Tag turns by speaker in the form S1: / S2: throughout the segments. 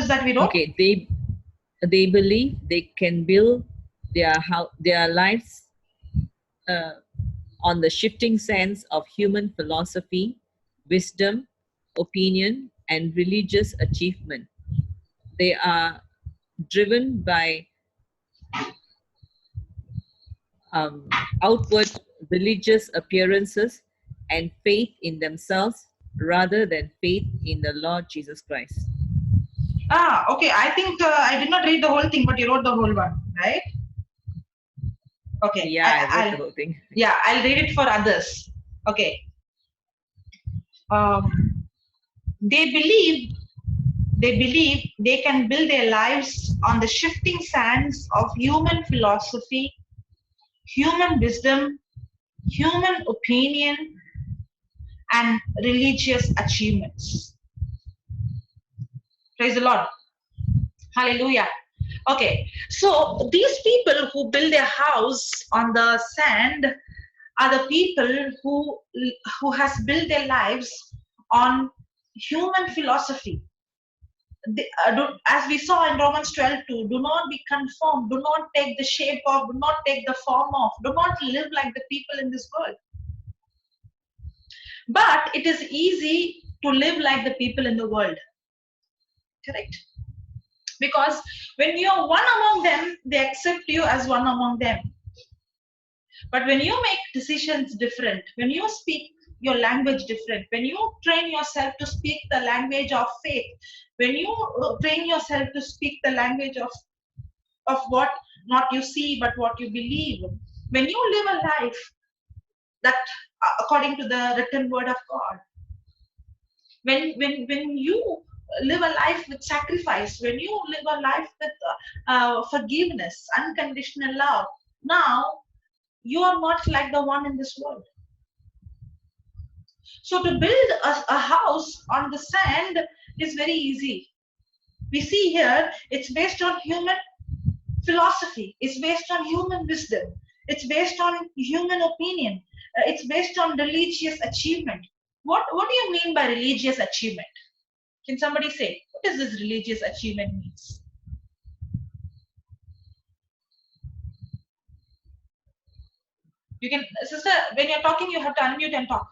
S1: is that we don't?
S2: Okay, they believe they can build their lives on the shifting sands of human philosophy, wisdom, opinion, and religious achievement. They are driven by outward religious appearances and faith in themselves rather than faith in the Lord Jesus Christ.
S1: Okay. I think I did not read the whole thing, but you wrote the whole one, right? Okay.
S2: Yeah, I wrote the whole thing.
S1: Yeah, I'll read it for others. Okay. They believe they can build their lives on the shifting sands of human philosophy, human wisdom, human opinion, and religious achievements. Praise the Lord. Hallelujah. Okay, so these people who build their house on the sand are the people who has built their lives on human philosophy. As we saw in Romans 12:2, do not be conformed, do not take the shape of, do not take the form of, do not live like the people in this world. But it is easy to live like the people in the world. Correct? Because when you are one among them, they accept you as one among them. But when you make decisions different, when you speak your language different, when you train yourself to speak the language of faith, when you train yourself to speak the language of what not you see but what you believe, when you live a life that according to the written word of God, when you live a life with sacrifice, when you live a life with forgiveness, unconditional love, now you are not like the one in this world. So to build a house on the sand is very easy. We see here it's based on human philosophy, it's based on human wisdom, it's based on human opinion, it's based on religious achievement. What do you mean by religious achievement? Can somebody say, what does this religious achievement means? You can, sister, when you're talking, you have to unmute and talk.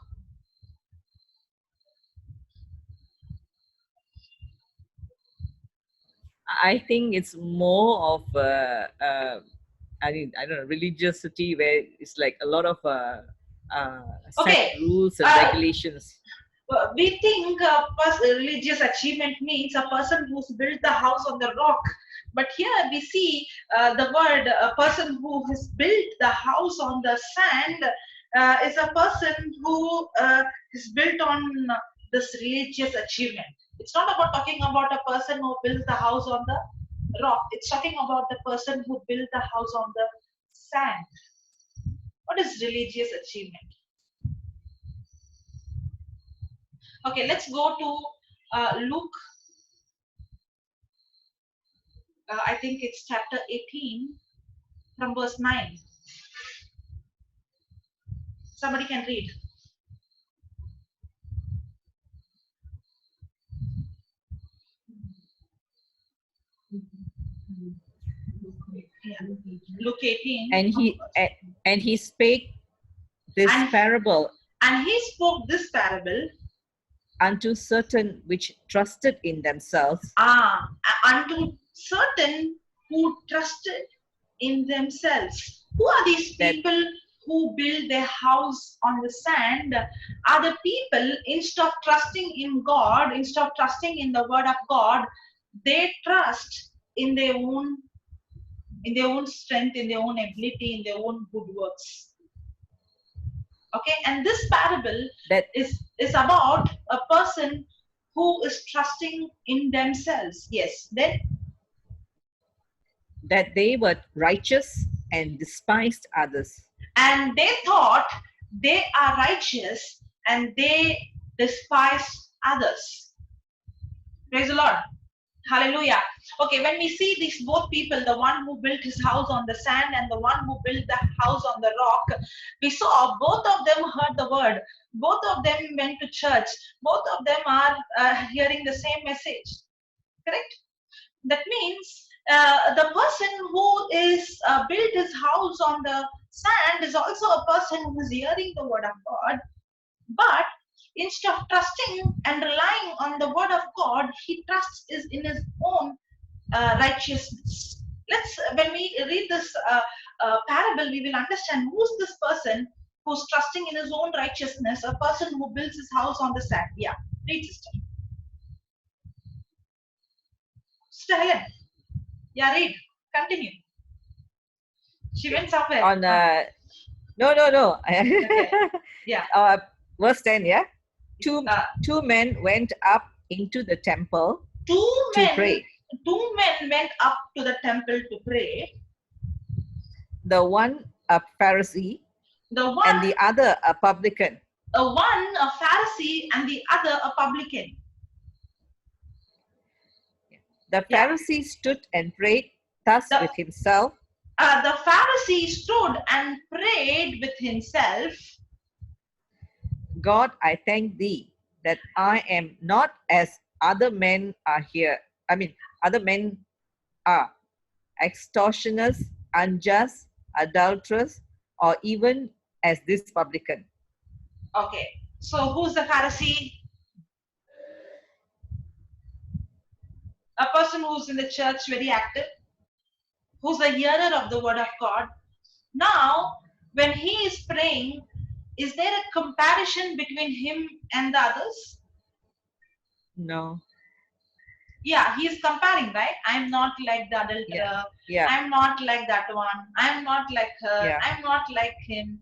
S2: I think it's more of I don't know, religiosity, where it's like a lot of set rules and regulations.
S1: We think religious achievement means a person who's built the house on the rock. But here we see the word a person who has built the house on the sand is a person who is built on this religious achievement. It's not about talking about a person who built the house on the rock. It's talking about the person who built the house on the sand. What is religious achievement? Okay, let's go to Luke. I think it's chapter 18 from verse 9. Somebody can read. Yeah. Luke 18.
S2: And he spake this parable.
S1: And he spoke this parable
S2: unto certain which trusted in themselves.
S1: Unto certain who trusted in themselves. Who are these people who build their house on the sand? Are the people, instead of trusting in God, instead of trusting in the word of God, they trust in their own strength, in their own ability, in their own good works. Okay, and this parable is about a person who is trusting in themselves. Yes, then
S2: that they were righteous and despised others.
S1: And they thought they are righteous and they despise others. Praise the Lord. Hallelujah. Okay, when we see these both people, the one who built his house on the sand and the one who built the house on the rock, we saw both of them heard the word. Both of them went to church. Both of them are hearing the same message. Correct? That means the person who is built his house on the sand is also a person who is hearing the word of God. But instead of trusting and relying on the word of God, he trusts is in his own righteousness. When we read this parable, we will understand who's this person who's trusting in his own righteousness, a person who builds his house on the sand. Yeah, read, sister. Sister Helen. Yeah, read. Continue. She went somewhere.
S2: On no.
S1: Okay. Yeah.
S2: Verse 10, yeah. Two men went up into the temple to pray.
S1: Two men went up to the temple to pray.
S2: The one a Pharisee, and the other a publican.
S1: One a Pharisee and the other a publican.
S2: The Pharisee stood and prayed thus with himself.
S1: The Pharisee stood and prayed with himself.
S2: God, I thank thee that I am not as other men are here. Other men are extortioners, unjust, adulterers, or even as this publican.
S1: Okay, so who's the Pharisee? A person who's in the church, very active, who's a hearer of the word of God. Now, when he is praying, is there a comparison between him and the others?
S2: No.
S1: Yeah, he is comparing, right? I'm not like the adulterer.
S2: Yeah.
S1: I'm not like that one. I'm not like her.
S2: Yeah.
S1: I'm not like him.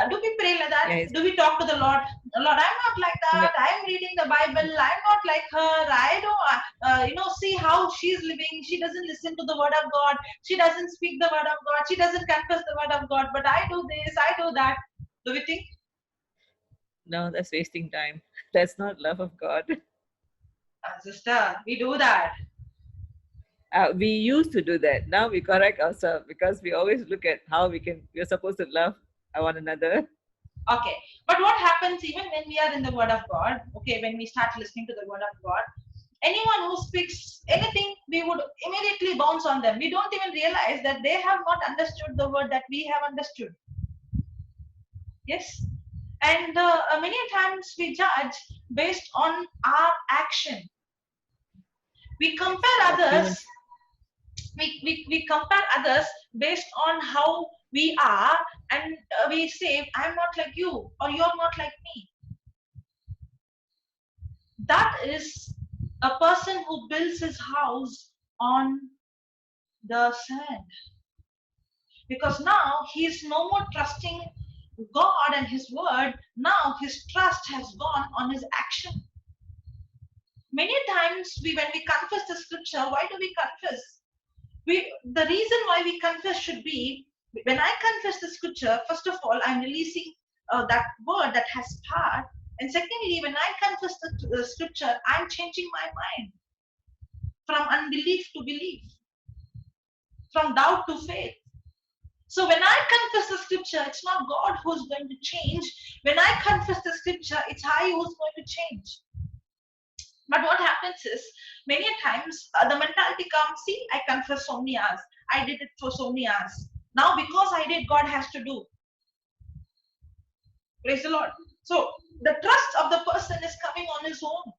S1: Do we pray like that?
S2: Yeah,
S1: Do we talk to the Lord? Lord, I'm not like that. I'm reading the Bible. I'm not like her. I don't, see how she's living. She doesn't listen to the word of God. She doesn't speak the word of God. She doesn't confess the word of God. But I do this. I do that. Do we think?
S2: No, that's wasting time. That's not love of God.
S1: Sister, we do that.
S2: We used to do that. Now we correct ourselves because we always look at how we're supposed to love one another.
S1: Okay, but what happens even when we are in the word of God? Okay, when we start listening to the word of God, anyone who speaks anything, we would immediately bounce on them. We don't even realize that they have not understood the word that we have understood. Yes, and many times we judge based on our action. We compare others. We compare others based on how we are, and we say, I'm not like you, or you're not like me. That is a person who builds his house on the sand. Because now he is no more trusting God and his word. Now his trust has gone on his action. Many times when we confess the scripture, why do we confess? The reason why we confess should be, when I confess the scripture, first of all, I'm releasing that word that has power. And secondly, when I confess the scripture, I'm changing my mind from unbelief to belief, from doubt to faith. So when I confess the scripture, it's not God who's going to change. When I confess the scripture, it's I who's going to change. But what happens is, many times the mentality comes, see, I confess so many hours. I did it for so many hours. Now because I did, God has to do. Praise the Lord. So the trust of the person is coming on his own.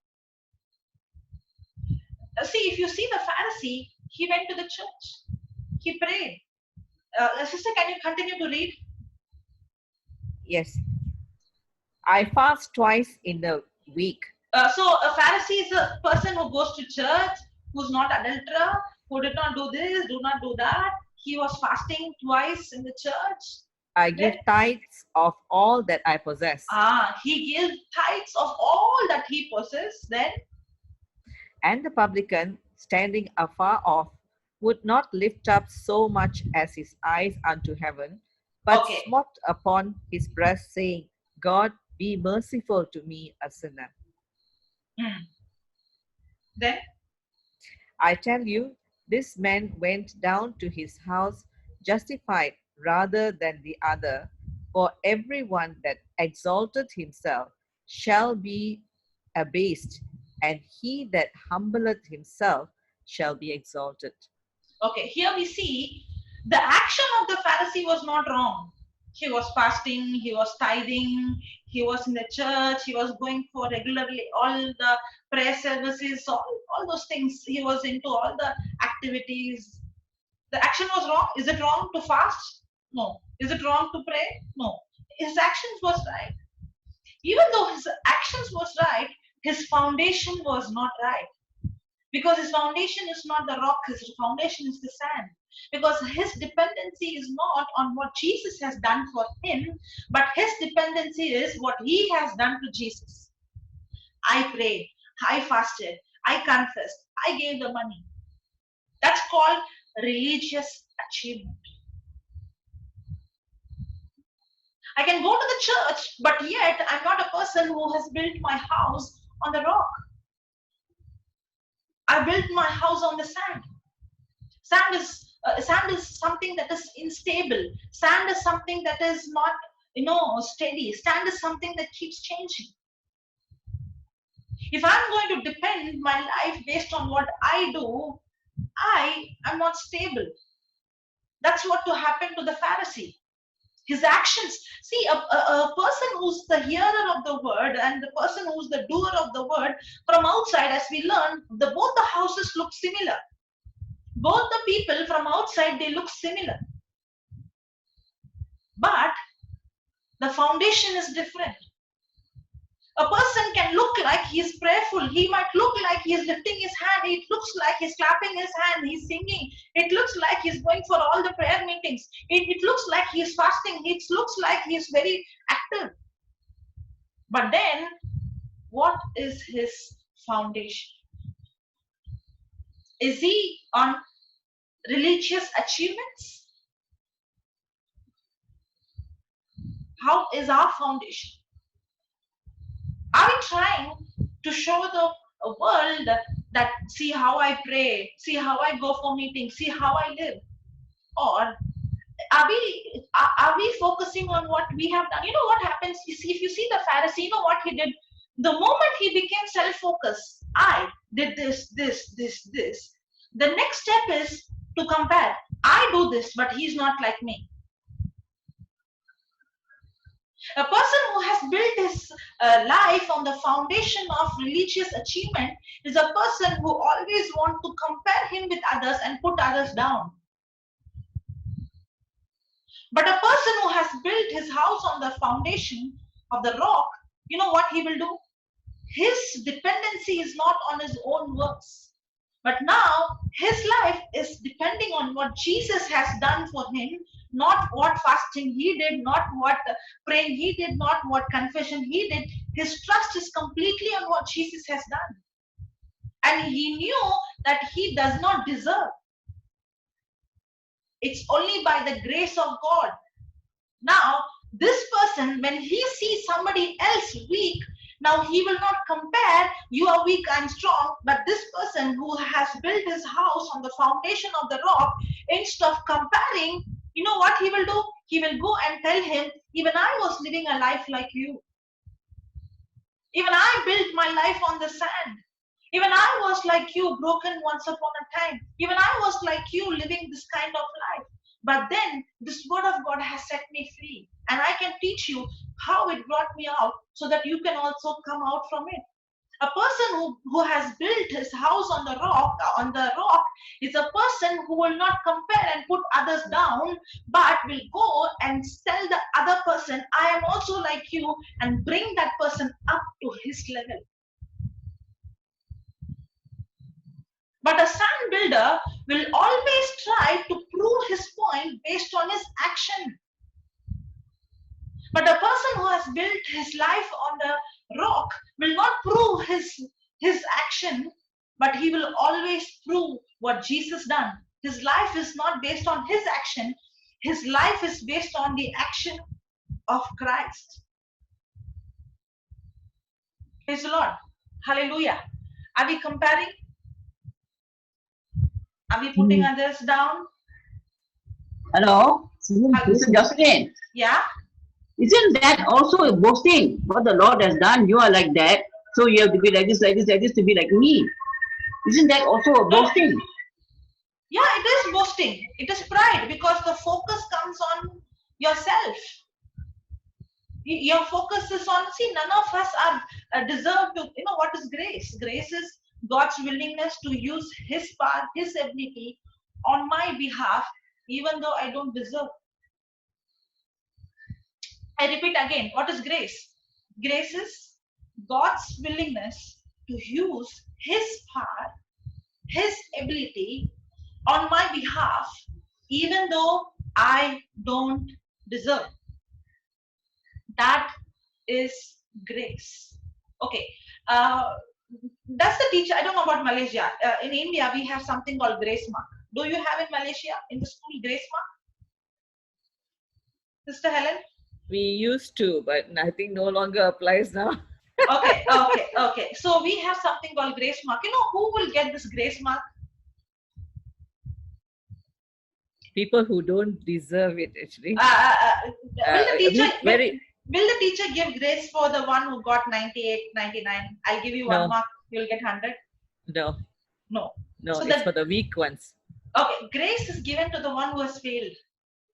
S1: See, if you see the Pharisee, he went to the church. He prayed. Sister, can you continue to read?
S2: Yes. I fast twice in the week.
S1: So a Pharisee is a person who goes to church, who's not adulterer, who did not do this, do not do that. He was fasting twice in the church.
S2: I give tithes of all that I possess.
S1: He gives tithes of all that he possesses. Then,
S2: and the publican, standing afar off, would not lift up so much as his eyes unto heaven, but smote upon his breast, saying, God, be merciful to me, a sinner.
S1: Then,
S2: I tell you, this man went down to his house justified rather than the other. For everyone that exalteth himself shall be abased, and he that humbleth himself shall be exalted.
S1: Okay, here we see the action of the Pharisee was not wrong. He was fasting, he was tithing, he was in the church, he was going for regularly all the prayer services, all those things. He was into all the activities. The action was wrong. Is it wrong to fast? No. Is it wrong to pray? No. His actions was right. Even though his actions was right, his foundation was not right. Because his foundation is not the rock, his foundation is the sand. Because his dependency is not on what Jesus has done for him, but his dependency is what he has done to Jesus. I prayed, I fasted, I confessed, I gave the money. That's called religious achievement. I can go to the church, but yet I'm not a person who has built my house on the rock. I built my house on the sand. Sand is something that is unstable. Sand is something that is not, steady. Sand is something that keeps changing. If I'm going to depend my life based on what I do, I am not stable. That's what to happen to the Pharisee. His actions. See, a person who's the hearer of the word and the person who's the doer of the word, from outside, as we learn, both the houses look similar. Both the people from outside, they look similar. But the foundation is different. A person can look like he's prayerful. He might look like he's lifting his hand. It looks like he's clapping his hand. He's singing. It looks like he's going for all the prayer meetings. It looks like he's fasting. It looks like he's very active. But then, what is his foundation? Is he on religious achievements? How is our foundation? Are we trying to show the world that see how I pray, see how I go for meetings, see how I live? Or are we focusing on what we have done? You know what happens? If you see the Pharisee, you know what he did? The moment he became self-focused, I did this. The next step is to compare. I do this, but he's not like me. A person who has built his life on the foundation of religious achievement is a person who always wants to compare him with others and put others down. But a person who has built his house on the foundation of the rock, you know what he will do? His dependency is not on his own works. But now his life is depending on what Jesus has done for him, not what fasting he did, not what praying he did, not what confession he did. His trust is completely on what Jesus has done. And he knew that he does not deserve. It's only by the grace of God. Now, this person, when he sees somebody else weak, now he will not compare, you are weak, I'm strong, but this person who has built his house on the foundation of the rock, instead of comparing, you know what he will do? He will go and tell him, even I was living a life like you. Even I built my life on the sand. Even I was like you, broken once upon a time. Even I was like you, living this kind of life. But then this word of God has set me free. And I can teach you how it brought me out so that you can also come out from it. A person who has built his house on the rock is a person who will not compare and put others down, but will go and tell the other person, I am also like you, and bring that person up to his level. But a sand builder will always try to prove his point based on his action. But a person who has built his life on the rock will not prove his action, but he will always prove what Jesus done. His life is not based on his action. His life is based on the action of Christ. Praise the Lord. Hallelujah. Are we comparing? Are we putting others down?
S3: Hello, Sis Joselin.
S1: Yeah.
S3: Isn't that also a boasting? What the Lord has done, you are like that, so you have to be like this to be like me. Isn't that also a boasting?
S1: Yeah, it is boasting. It is pride because the focus comes on yourself. Your focus is on, see, none of us are deserved to, what is grace? Grace is God's willingness to use His power, His ability on my behalf, even though I don't deserve. I repeat again, what is grace? Grace is God's willingness to use His power, His ability on my behalf, even though I don't deserve. That is grace. Okay. That's the teacher. I don't know about Malaysia. In India, we have something called grace mark. Do you have in Malaysia, in the school, grace mark? Sister Helen?
S2: We used to, but I think no longer applies now.
S1: Okay. So we have something called grace mark. You know who will get this grace mark?
S2: People who don't deserve it, actually.
S1: Will the teacher give grace for the one who got 98, 99? I'll give you one mark. You'll get 100.
S2: No. So it's for the weak ones.
S1: Okay, grace is given to the one who has failed.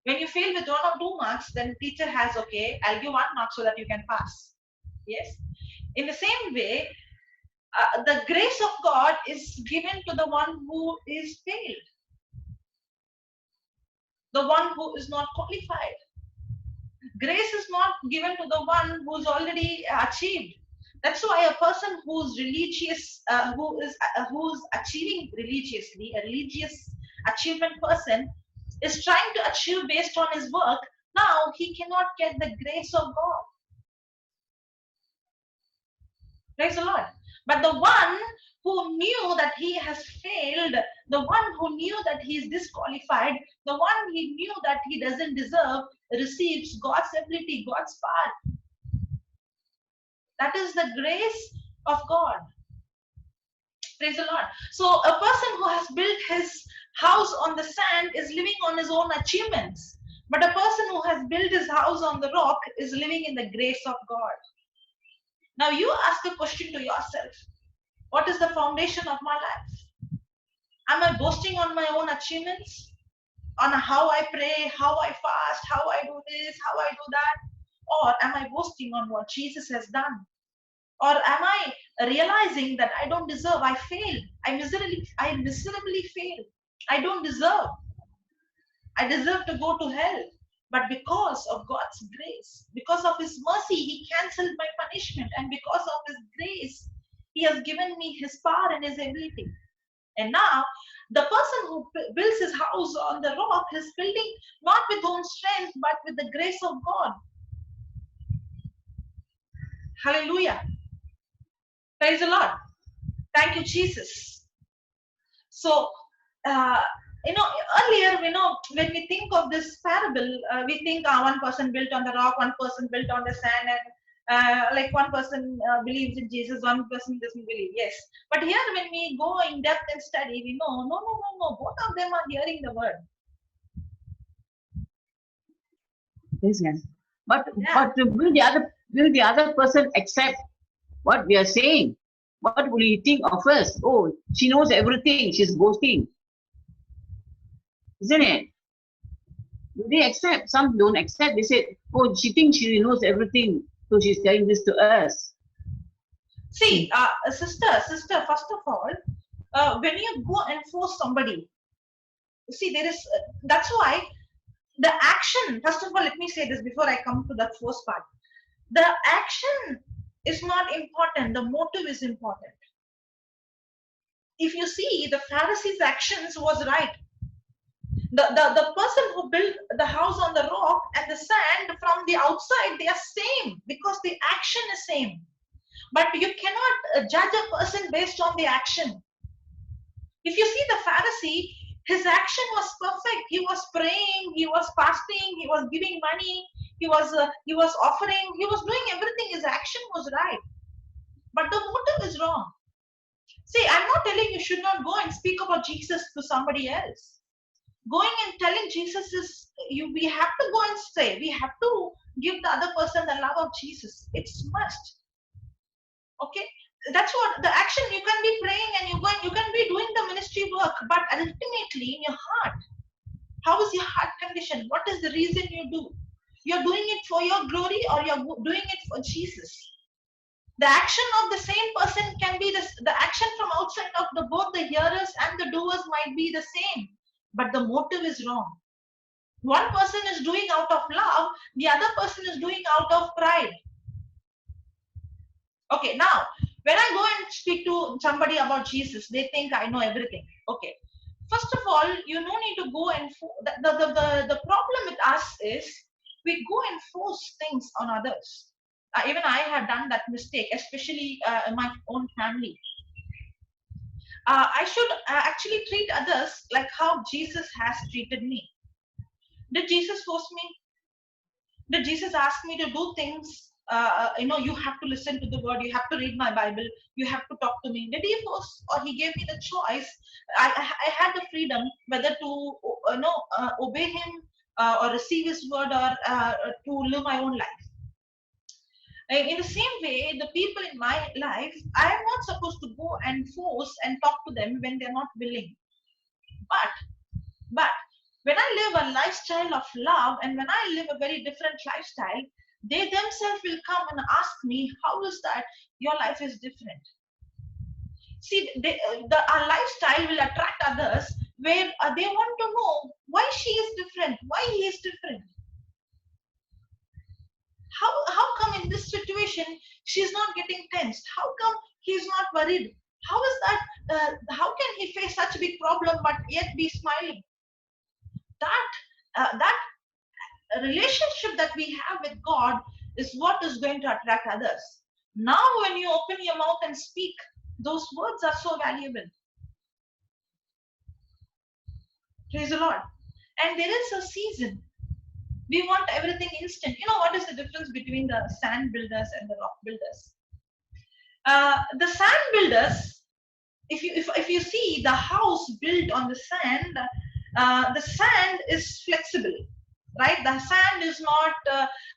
S1: When you fail with 1 or 2 marks, then teacher has, okay, I'll give 1 mark so that you can pass. Yes. In the same way, the grace of God is given to the one who is failed, the one who is not qualified. Grace is not given to the one who's already achieved. That's why a person who's religious, who's achieving religiously, a religious achievement person is trying to achieve based on his work. Now he cannot get the grace of God. Praise the Lord. But the one who knew that he has failed, the one who knew that he is disqualified, the one he knew that he doesn't deserve, receives God's ability, God's power. That is the grace of God. Praise the Lord. So a person who has built his house on the sand is living on his own achievements. But a person who has built his house on the rock is living in the grace of God. Now you ask a question to yourself. What is the foundation of my life? Am I boasting on my own achievements? On how I pray, how I fast, how I do this, how I do that? Or am I boasting on what Jesus has done? Or am I realizing that I don't deserve, I failed, I miserably failed, I don't deserve, I deserve to go to hell. But because of God's grace, because of His mercy, He cancelled my punishment. And because of His grace, He has given me His power and His ability. And now, the person who builds his house on the rock is building not with own strength, but with the grace of God. Hallelujah. Praise the Lord. Thank you, Jesus. So, earlier, when we think of this parable, we think one person built on the rock, one person built on the sand, and like one person believes in Jesus, one person doesn't believe. Yes. But here, when we go in depth and study, we know, no. Both of them are hearing the word.
S3: Yes, yes. But will the other person accept what we are saying? What will he think of us? Oh, she knows everything. She's boasting. Isn't it? Do they accept? Some don't accept. They say, oh, she thinks she knows everything. So she's telling this to us.
S1: See, sister, first of all, when you go and force somebody, see, that's why the action, first of all, let me say this before I come to that force part. The action is not important. The motive is important. If you see, the Pharisees' actions was right. The person who built the house on the rock and the sand, from the outside, they are same because the action is same. But you cannot judge a person based on the action. If you see the Pharisee, his action was perfect. He was praying, he was fasting, he was giving money, he was offering, he was doing everything. His action was right. But the motive is wrong. See, I'm not telling you should not go and speak about Jesus to somebody else. Going and telling Jesus is, we have to go and say, we have to give the other person the love of Jesus. It's must. Okay? That's what the action. You can be praying and you can be doing the ministry work, but ultimately in your heart, how is your heart condition? What is the reason you do? You're doing it for your glory, or you're doing it for Jesus? The action of the same person can be the action from outside of the both the hearers and the doers might be the same, but the motive is wrong. One person is doing out of love, the other person is doing out of pride. Okay, now when I go and speak to somebody about Jesus, they think I know everything. Okay, first of all, you no need to go and the problem with us is we go and force things on others. Even I have done that mistake, especially in my own family. I should actually treat others like how Jesus has treated me. Did Jesus force me? Did Jesus ask me to do things? You have to listen to the word, you have to read my Bible, you have to talk to me. Did he force, or he gave me the choice? I had the freedom whether to obey him or receive his word, or to live my own life. In the same way, the people in my life, I am not supposed to go and force and talk to them when they're not willing. But when I live a lifestyle of love, and when I live a very different lifestyle, they themselves will come and ask me, how is that your life is different? See, our lifestyle will attract others where they want to know why she is different, why he is different. How come in this situation she's not getting tensed? How come he's not worried? How is that? How can he face such a big problem but yet be smiling? That relationship that we have with God is what is going to attract others. Now, when you open your mouth and speak, those words are so valuable. Praise the Lord. And there is a season. We want everything instant. You know what is the difference between the sand builders and the rock builders? The sand builders, if you see the house built on the sand is flexible, right? The sand is not,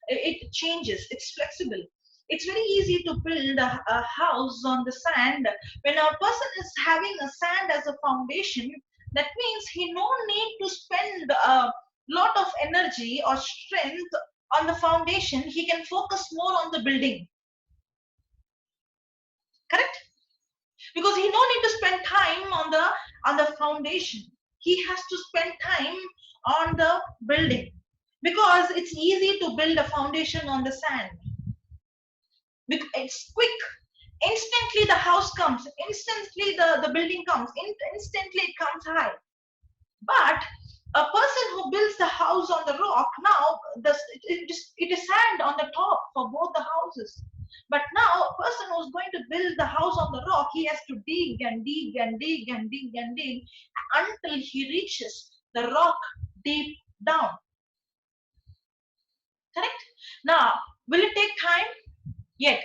S1: it changes, it's flexible. It's very easy to build a house on the sand. When a person is having a sand as a foundation, that means he no need to spend a lot of energy or strength on the foundation. He can focus more on the building. Correct? Because he no need to spend time on the foundation. He has to spend time on the building, because it's easy to build a foundation on the sand. It's quick. Instantly the house comes, instantly the building comes, instantly it comes high. But a person who builds the house on the rock, now it is sand on the top for both the houses. But now a person who's going to build the house on the rock, he has to dig and dig and dig and dig and dig until he reaches the rock deep down. Correct? Now, will it take time? Yes,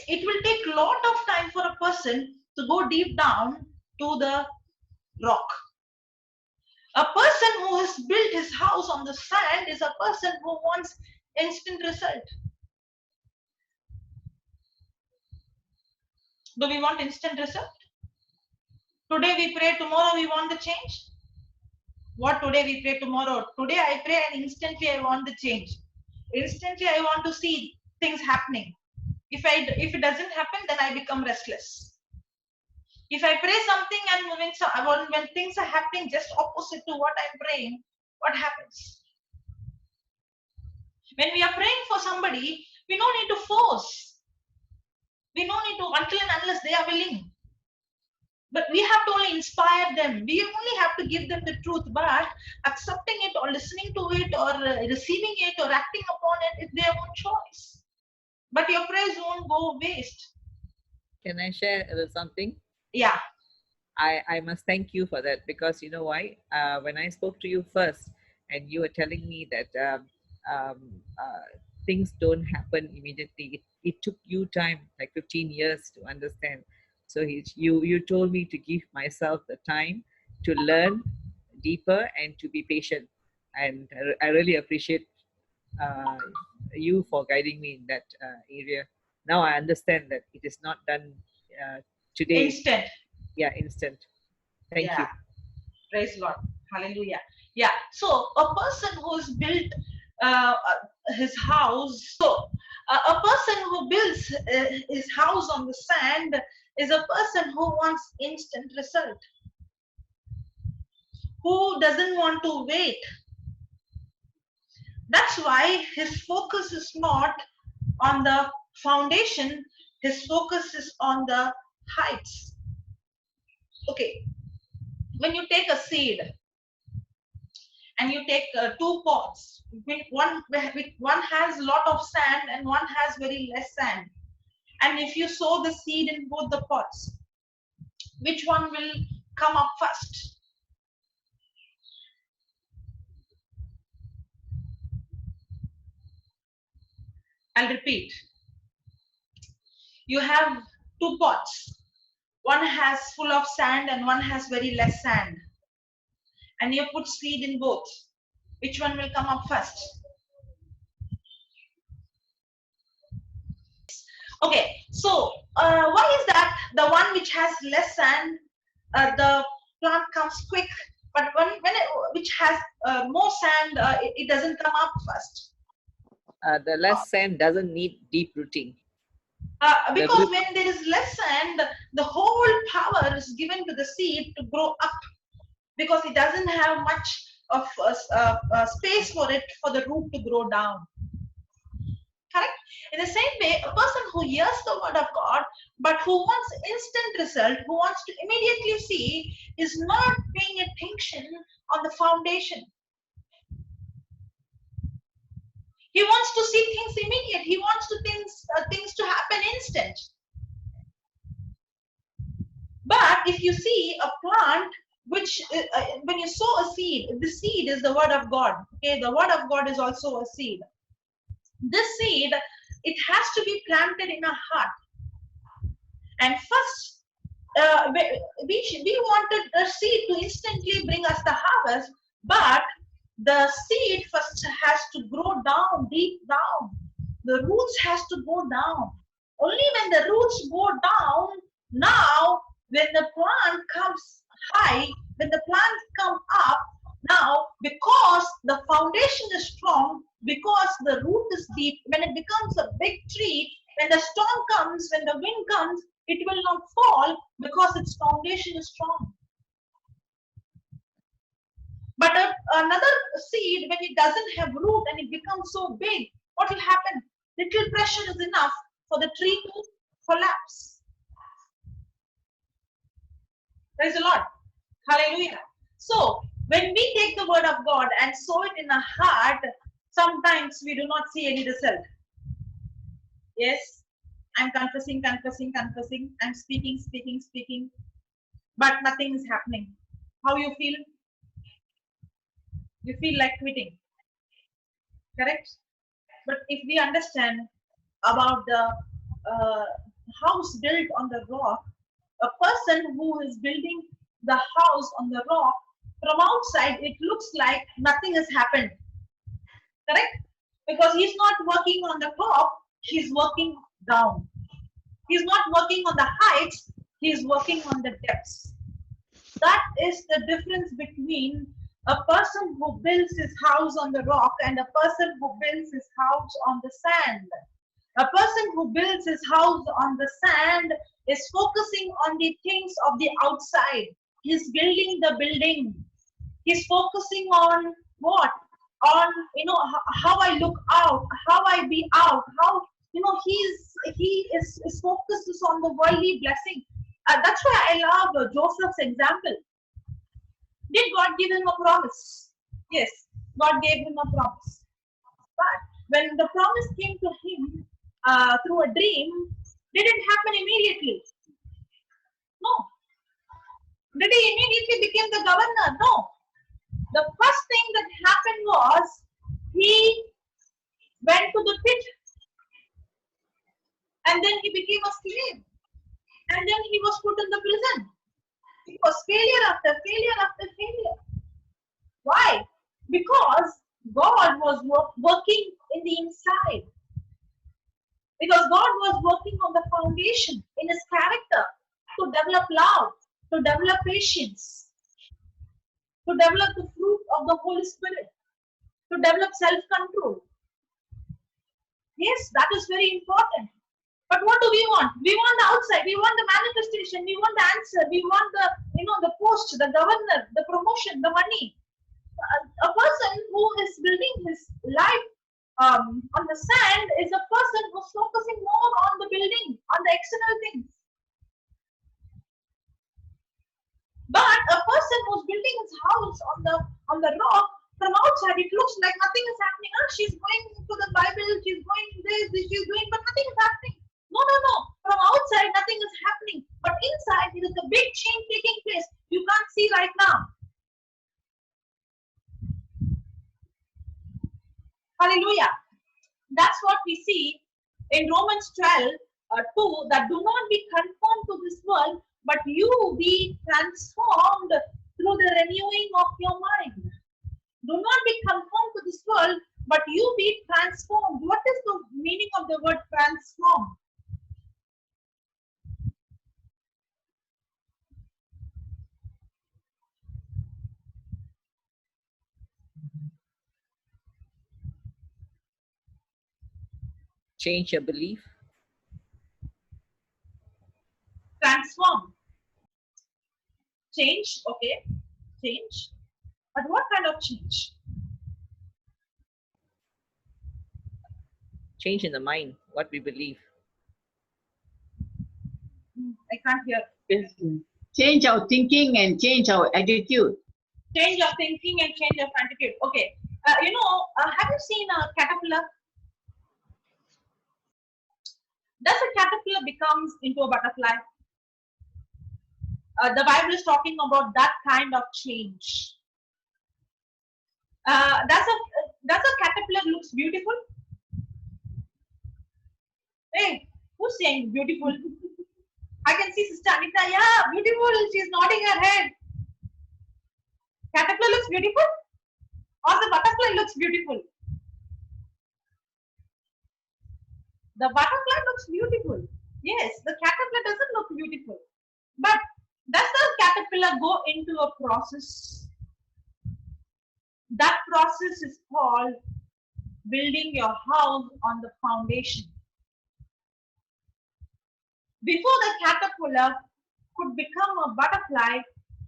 S1: it will take a lot of time for a person to go deep down to the rock. A person who has built his house on the sand is a person who wants instant result. Do we want instant result? Today we pray, tomorrow we want the change. What today we pray, tomorrow? Today I pray and instantly I want the change. Instantly I want to see things happening. If it doesn't happen, then I become restless. If I pray something and when things are happening just opposite to what I'm praying, what happens? When we are praying for somebody, we don't need to force. We don't need to, until and unless they are willing. But we have to only inspire them. We only have to give them the truth. But accepting it or listening to it or receiving it or acting upon it is their own choice. But your prayers won't go waste.
S2: Can I share something?
S1: Yeah.
S2: I must thank you for that, because you know why? When I spoke to you first and you were telling me that things don't happen immediately, it took you time, like 15 years to understand. So you told me to give myself the time to learn deeper and to be patient. And I really appreciate you for guiding me in that area. Now I understand that it is not done today.
S1: Instant.
S2: Yeah, instant. Thank you.
S1: Praise Lord. Hallelujah. Yeah. So a person who's built his house. So a person who builds his house on the sand is a person who wants instant result. Who doesn't want to wait. That's why his focus is not on the foundation. His focus is on the heights. Okay. When you take a seed and you take two pots, one has a lot of sand and one has very less sand, and if you sow the seed in both the pots, which one will come up first? I'll repeat. You have two pots. One has full of sand and one has very less sand. And you put seed in both. Which one will come up first? Okay, so why is that the one which has less sand, the plant comes quick, but which has more sand, it doesn't come up first?
S2: The less sand doesn't need deep rooting.
S1: Because when there is less sand, the whole power is given to the seed to grow up, because it doesn't have much of space for it, for the root to grow down. Correct? In the same way, a person who hears the word of God, but who wants instant result, who wants to immediately see, is not paying attention on the foundation. He wants to see things immediate. He wants to things to happen instant. But if you see a plant, which when you sow a seed, the seed is the word of God. Okay, the word of God is also a seed. This seed, it has to be planted in a heart. And first, we wanted the seed to instantly bring us the harvest, but the seed first has to grow down, deep down. The roots has to go down. Only when the roots go down, now when the plant comes high, when the plants come up, now because the foundation is strong, because the root is deep, when it becomes a big tree, when the storm comes, when the wind comes, it will not fall because its foundation is strong. But another seed, when it doesn't have root and it becomes so big, what will happen? Little pressure is enough for the tree to collapse. Praise the Lord. Hallelujah. So, when we take the word of God and sow it in our heart, sometimes we do not see any result. Yes, I'm confessing. I'm speaking, but nothing is happening. How you feel? You feel like quitting. Correct? But if we understand about the house built on the rock, a person who is building the house on the rock, from outside it looks like nothing has happened. Correct? Because he's not working on the top, he's working down. He's not working on the heights, he's working on the depths. That is the difference between a person who builds his house on the rock and a person who builds his house on the sand. A person who builds his house on the sand is focusing on the things of the outside. He's building the building. He's focusing on what? On, how I look out, how I be out, how, he is focused on the worldly blessing. That's why I love Joseph's example. Did God give him a promise? Yes, God gave him a promise. But when the promise came to him through a dream, did it happen immediately? No. Did he immediately become the governor? No. The first thing that happened was he went to the pit, and then he became a slave, and then he was put in the prison. It was failure after failure after failure. Why? Because God was working in the inside. Because God was working on the foundation. in his character, to develop love, to develop patience, to develop the fruit of the Holy Spirit, to develop self-control. Yes, that is very important. But what do we want? We want the outside. We want the manifestation. We want the answer. We want the, the post, the governor, the promotion, the money. A person who is building his life on the sand is a person who's focusing more on the building, on the external things. But a person who's building his house on the rock, from outside it looks like nothing is happening. She's going to the Bible, she's going this, she's doing, but nothing is happening. No, no, no. From outside nothing is happening, but inside there is a big change taking place. You can't see right now. Hallelujah. That's what we see in Romans 12, 2, that do not be conformed to this world, but you be transformed through the renewing of your mind. Do not be conformed to this world, but you be transformed. What is the meaning of the word transform?
S2: Change your belief.
S1: Transform. Change, okay. Change. But what kind of change?
S2: Change in the mind, what we believe.
S1: I can't hear.
S3: Yes. Change our thinking and change our attitude.
S1: Change your thinking and change your attitude. Okay. Have you seen a caterpillar? Does a caterpillar becomes into a butterfly? The Bible is talking about that kind of change. Does a caterpillar looks beautiful? Hey, who's saying beautiful? I can see Sister Anita. Yeah, beautiful. She's nodding her head. Caterpillar looks beautiful, or the butterfly looks beautiful? The butterfly looks beautiful. Yes, the caterpillar doesn't look beautiful. But does the caterpillar go into a process? That process is called building your house on the foundation. Before the caterpillar could become a butterfly,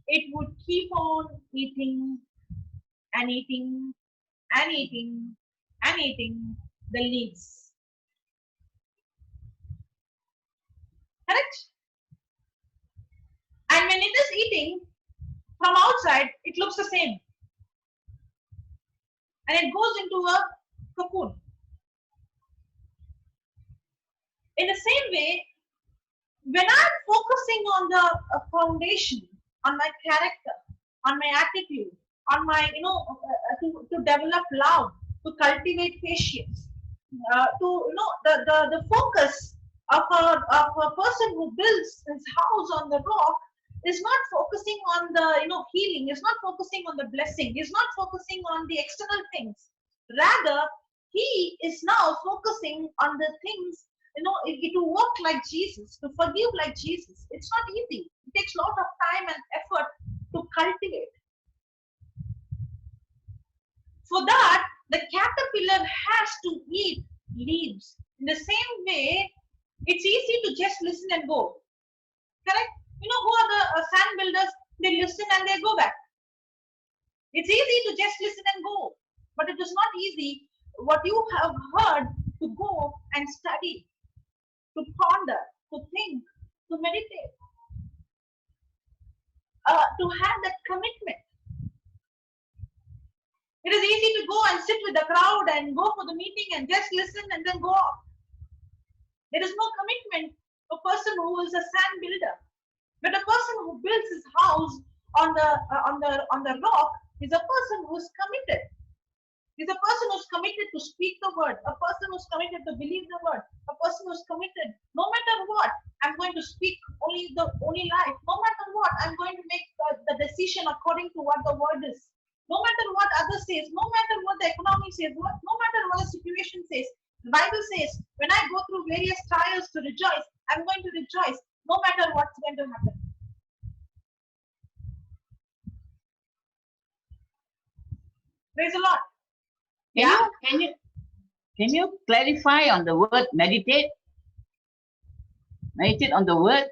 S1: it would keep on eating and eating and eating and eating the leaves. Correct? And when it is eating, from outside, it looks the same. And it goes into a cocoon. In the same way, when I'm focusing on the foundation, on my character, on my attitude, on my, to develop love, to cultivate patience, the focus of a person who builds his house on the rock is not focusing on the, healing, is not focusing on the blessing, is not focusing on the external things. Rather, he is now focusing on the things, to work like Jesus, to forgive like Jesus. It's not easy. It takes a lot of time and effort to cultivate. For that, the caterpillar has to eat leaves. In the same way, it's easy to just listen and go. Correct? Who are the sand builders? They listen and they go back. It's easy to just listen and go. But it is not easy what you have heard to go and study, to ponder, to think, to meditate, to have that commitment. It is easy to go and sit with the crowd and go for the meeting and just listen and then go off. There is no commitment. A person who is a sand builder, but a person who builds his house on the rock is a person who is committed. He's a person who's committed to speak the word, a person who's committed to believe the word, a person who's committed, no matter what, I'm going to speak only life. No matter what, I'm going to make the decision according to what the word is. No matter what others says, no matter what the economy says, no matter what the situation says. The Bible says, when I go through various trials to rejoice, I'm going to rejoice. no matter what's going to happen. Praise the Lord.
S3: Can you clarify on the word meditate? Meditate on the word.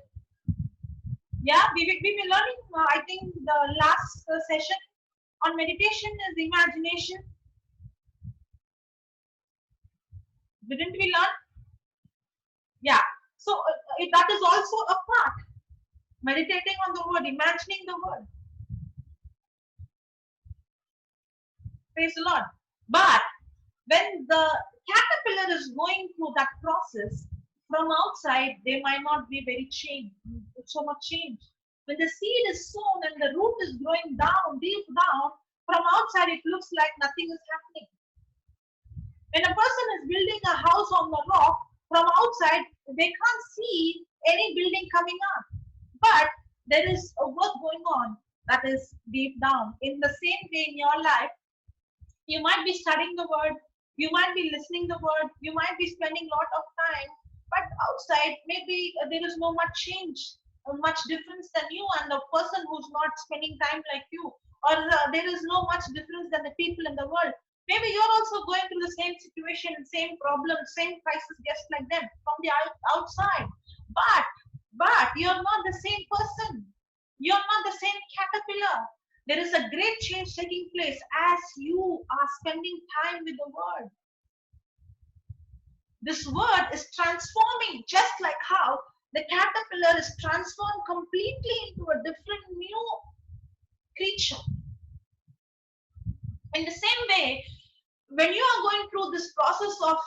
S1: Yeah, we've been learning, I think, the last session on meditation is imagination. Didn't we learn? Yeah. So that is also a part. Meditating on the word, imagining the word. Praise the Lord. But when the caterpillar is going through that process, from outside, they might not be very changed, so much change. When the seed is sown and the root is growing down, deep down, from outside it looks like nothing is happening. When a person is building a house on the rock, from outside they can't see any building coming up. But there is a work going on that is deep down. In the same way in your life, you might be studying the word, you might be listening the word, you might be spending a lot of time, but outside maybe there is no much change, much difference than you and the person who's not spending time like you, or there is no much difference than the people in the world. Maybe you're also going through the same situation, same problem, same crisis just like them from the outside. But you're not the same person. You're not the same caterpillar. There is a great change taking place as you are spending time with the word. This word is transforming, just like how the caterpillar is transformed completely into a different new creature. In the same way, when you are going through this process of,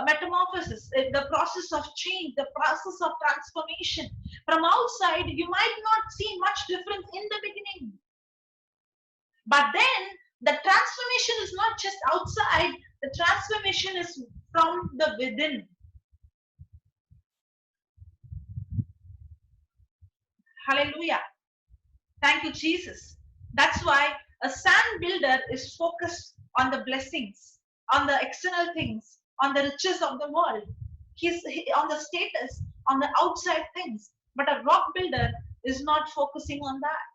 S1: metamorphosis, the process of change, the process of transformation, from outside, you might not see much difference in the beginning. But then the transformation is not just outside, the transformation is from the within. Hallelujah. Thank you, Jesus. That's why a sand builder is focused on the blessings, on the external things, on the riches of the world. He's on the status, on the outside things. But a rock builder is not focusing on that.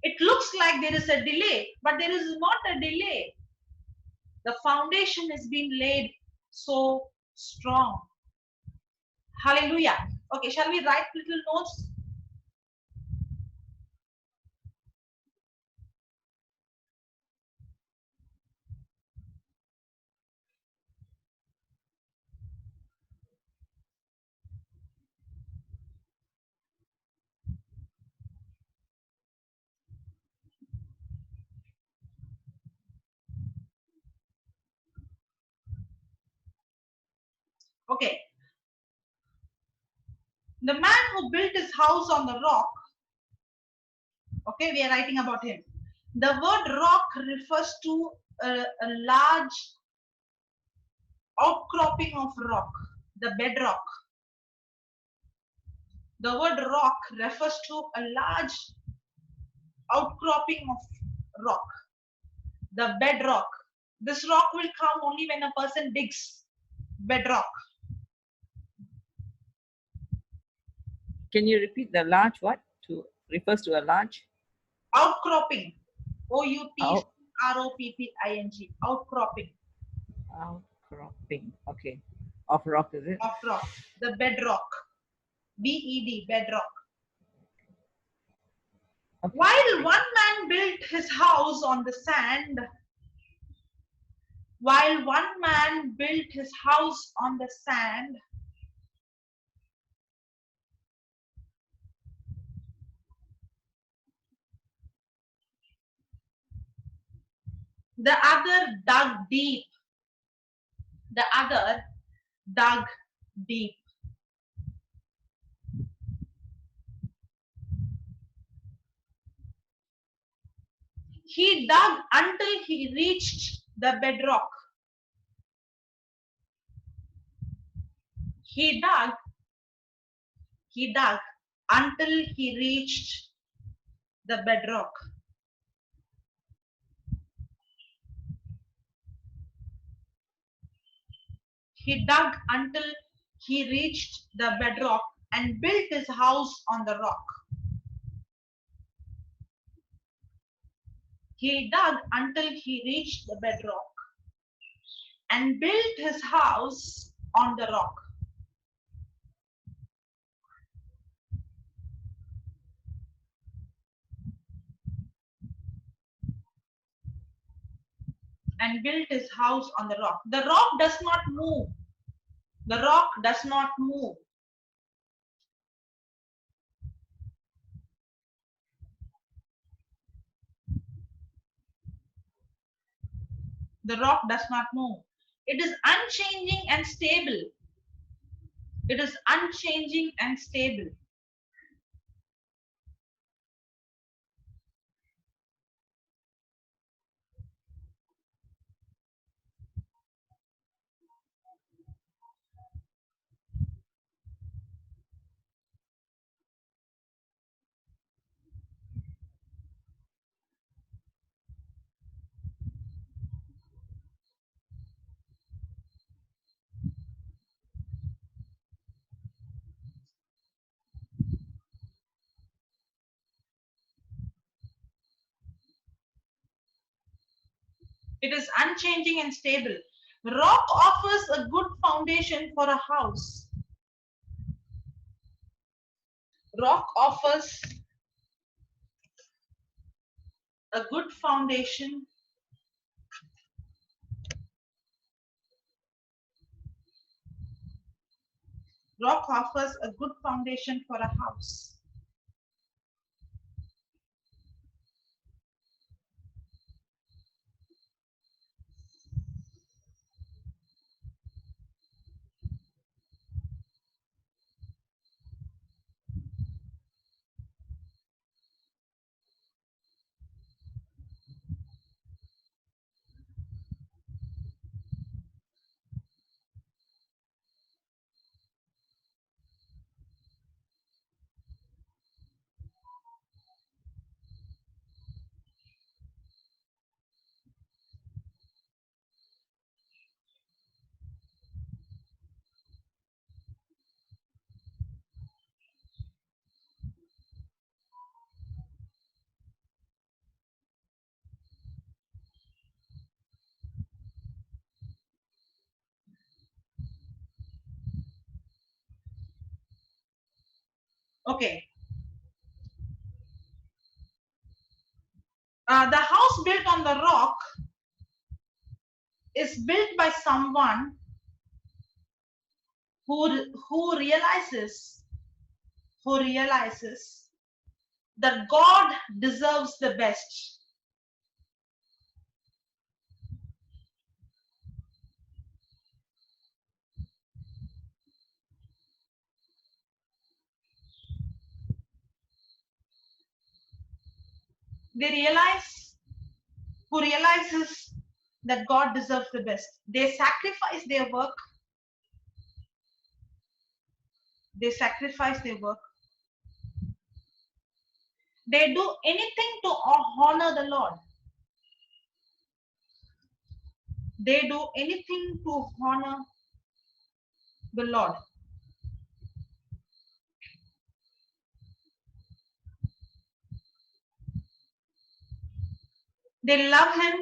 S1: It looks like there is a delay, but there is not a delay. The foundation is being laid so strong. Hallelujah. Okay, shall we write little notes? Okay. The man who built his house on the rock, okay, we are writing about him. The word rock refers to a large outcropping of rock, the bedrock. The word rock refers to a large outcropping of rock, the bedrock. This rock will come only when a person digs bedrock.
S2: Can you repeat the large what? Refers to a large?
S1: Outcropping. Outcropping. Outcropping.
S2: Outcropping. Okay. Of rock, is it?
S1: Of rock. The bedrock. BED, bedrock. Okay. While one man built his house on the sand, the other dug deep. He dug until he reached the bedrock. He dug until he reached the bedrock. He dug until he reached the bedrock and built his house on the rock. He dug until he reached the bedrock and built his house on the rock. And built his house on the rock. The rock does not move. The rock does not move. The rock does not move. It is unchanging and stable. It is unchanging and stable. It is unchanging and stable. Rock offers a good foundation for a house. Rock offers a good foundation Rock offers a good foundation for a house. Okay. The house built on the rock is built by someone who realizes that God deserves the best. Who realizes that God deserves the best. They sacrifice their work. They sacrifice their work. They do anything to honor the Lord. They do anything to honor the Lord. They love Him,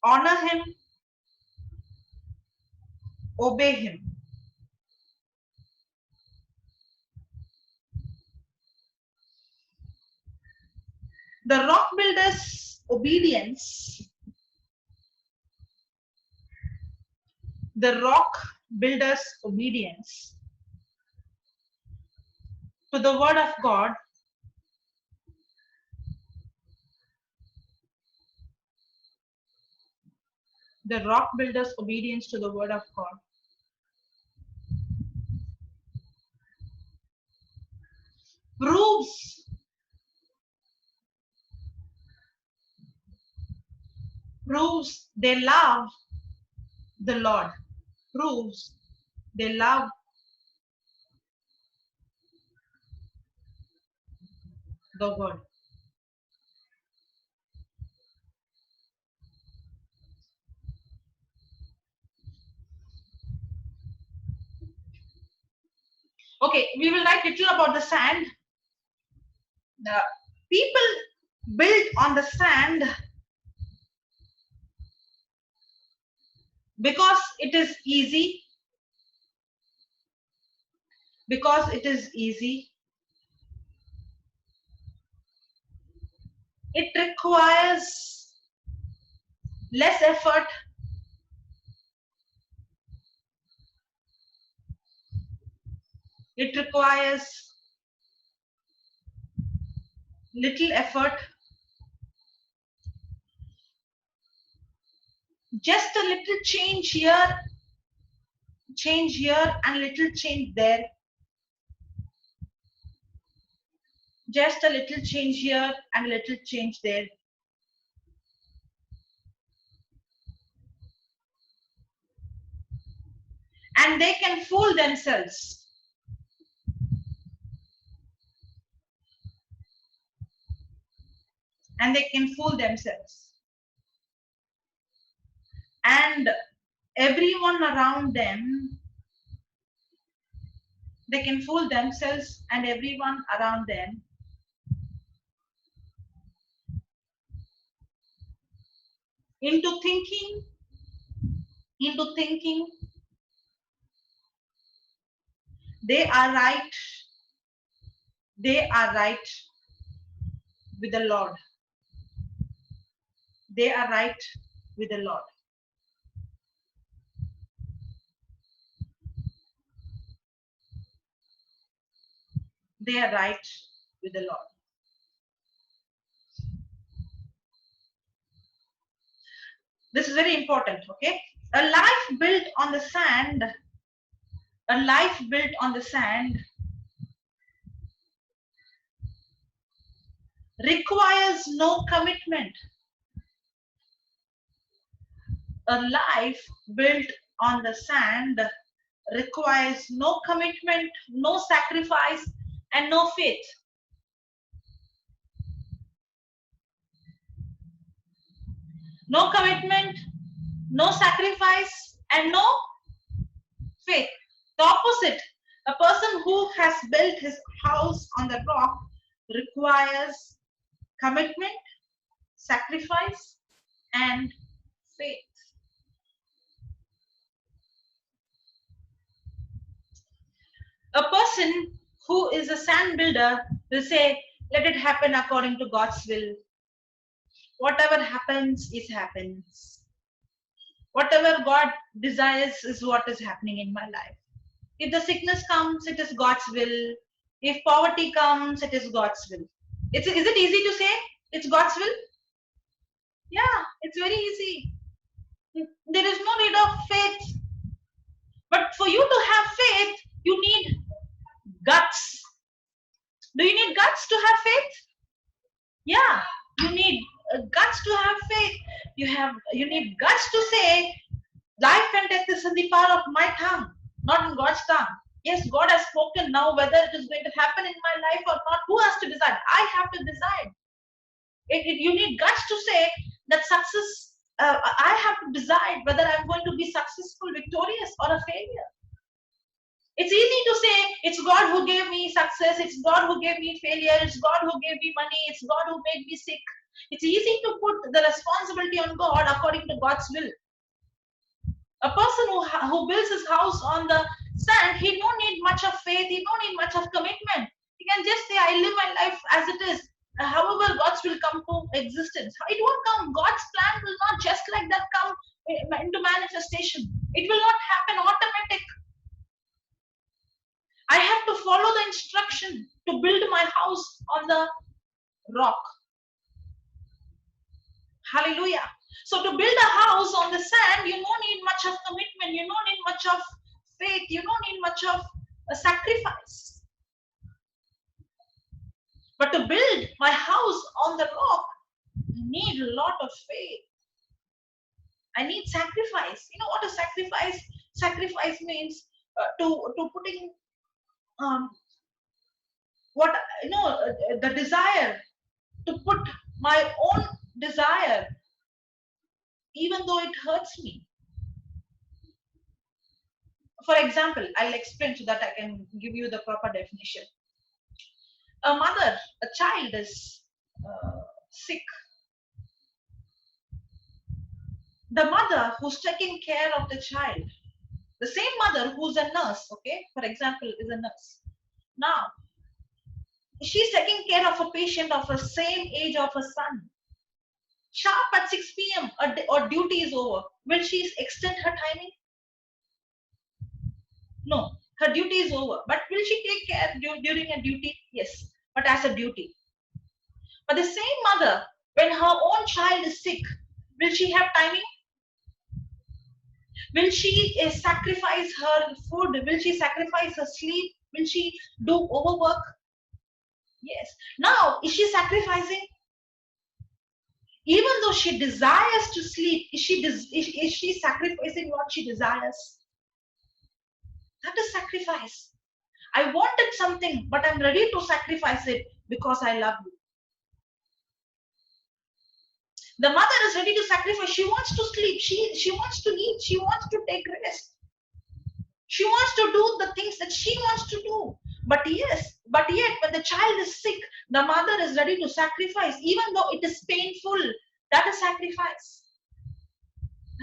S1: honor Him, obey Him. The rock builder's obedience, to the word of God proves they love the Lord, proves they love the word. Okay, we will write little about the sand. The people built on the sand because it is easy. Because it is easy. It requires less effort. It requires little effort. Just a little change here, and little change there. Just a little change here and little change there. And they can fool themselves. And they can fool themselves. And everyone around them, they can fool themselves and everyone around them into thinking they are right with the Lord. They are right with the Lord. They are right with the Lord. This is very important, okay? A life built on the sand, requires no commitment. A life built on the sand requires no commitment, no sacrifice, and no faith. No commitment, no sacrifice, and no faith. The opposite, a person who has built his house on the rock requires commitment, sacrifice, and faith. A person who is a sand builder will say, let it happen according to God's will. Whatever happens is happens. Whatever God desires is what is happening in my life. If the sickness comes, it is God's will. If poverty comes, it is God's will. Is it easy to say it's God's will? Yeah, it's very easy. There is no need of faith. But for you to have faith, you need guts. Do you need guts to have faith? Yeah, you need guts to have faith. You need guts to say, life and death is in the power of my tongue, not in God's tongue. Yes, God has spoken. Now whether it is going to happen in my life or not, who has to decide? I have to decide. You need guts to say that success, I have to decide whether I'm going to be successful, victorious, or a failure. It's easy to say, it's God who gave me success, it's God who gave me failure, it's God who gave me money, it's God who made me sick. It's easy to put the responsibility on God according to God's will. A person who builds his house on the sand, he don't need much of faith, he don't need much of commitment. He can just say, I live my life as it is. However, God's will come to existence. It won't come. God's plan will not just like that come into manifestation. It will not happen automatic. I have to follow the instruction to build my house on the rock. Hallelujah. So to build a house on the sand, you don't need much of commitment. You don't need much of faith. You don't need much of a sacrifice. But to build my house on the rock, I need a lot of faith. I need sacrifice. You know what a sacrifice? Sacrifice means to putting the desire, to put my own desire, even though it hurts me. For example, I'll explain so that I can give you the proper definition. A mother, a child is sick. The mother who's taking care of the child, the same mother who's a nurse, okay, for example, is a nurse. Now, she's taking care of a patient of the same age of a son. Sharp at 6 p.m. Or duty is over. Will she extend her timing? No, her duty is over. But will she take care during a duty? Yes, but as a duty. But the same mother, when her own child is sick, will she have timing? Will she sacrifice her food? Will she sacrifice her sleep? Will she do overwork? Yes. Now, is she sacrificing? Even though she desires to sleep, is she sacrificing what she desires? That is sacrifice. I wanted something, but I'm ready to sacrifice it because I love you. The mother is ready to sacrifice. She wants to sleep. She wants to eat. She wants to take rest. She wants to do the things that she wants to do. But yet, when the child is sick, the mother is ready to sacrifice, even though it is painful. That is sacrifice.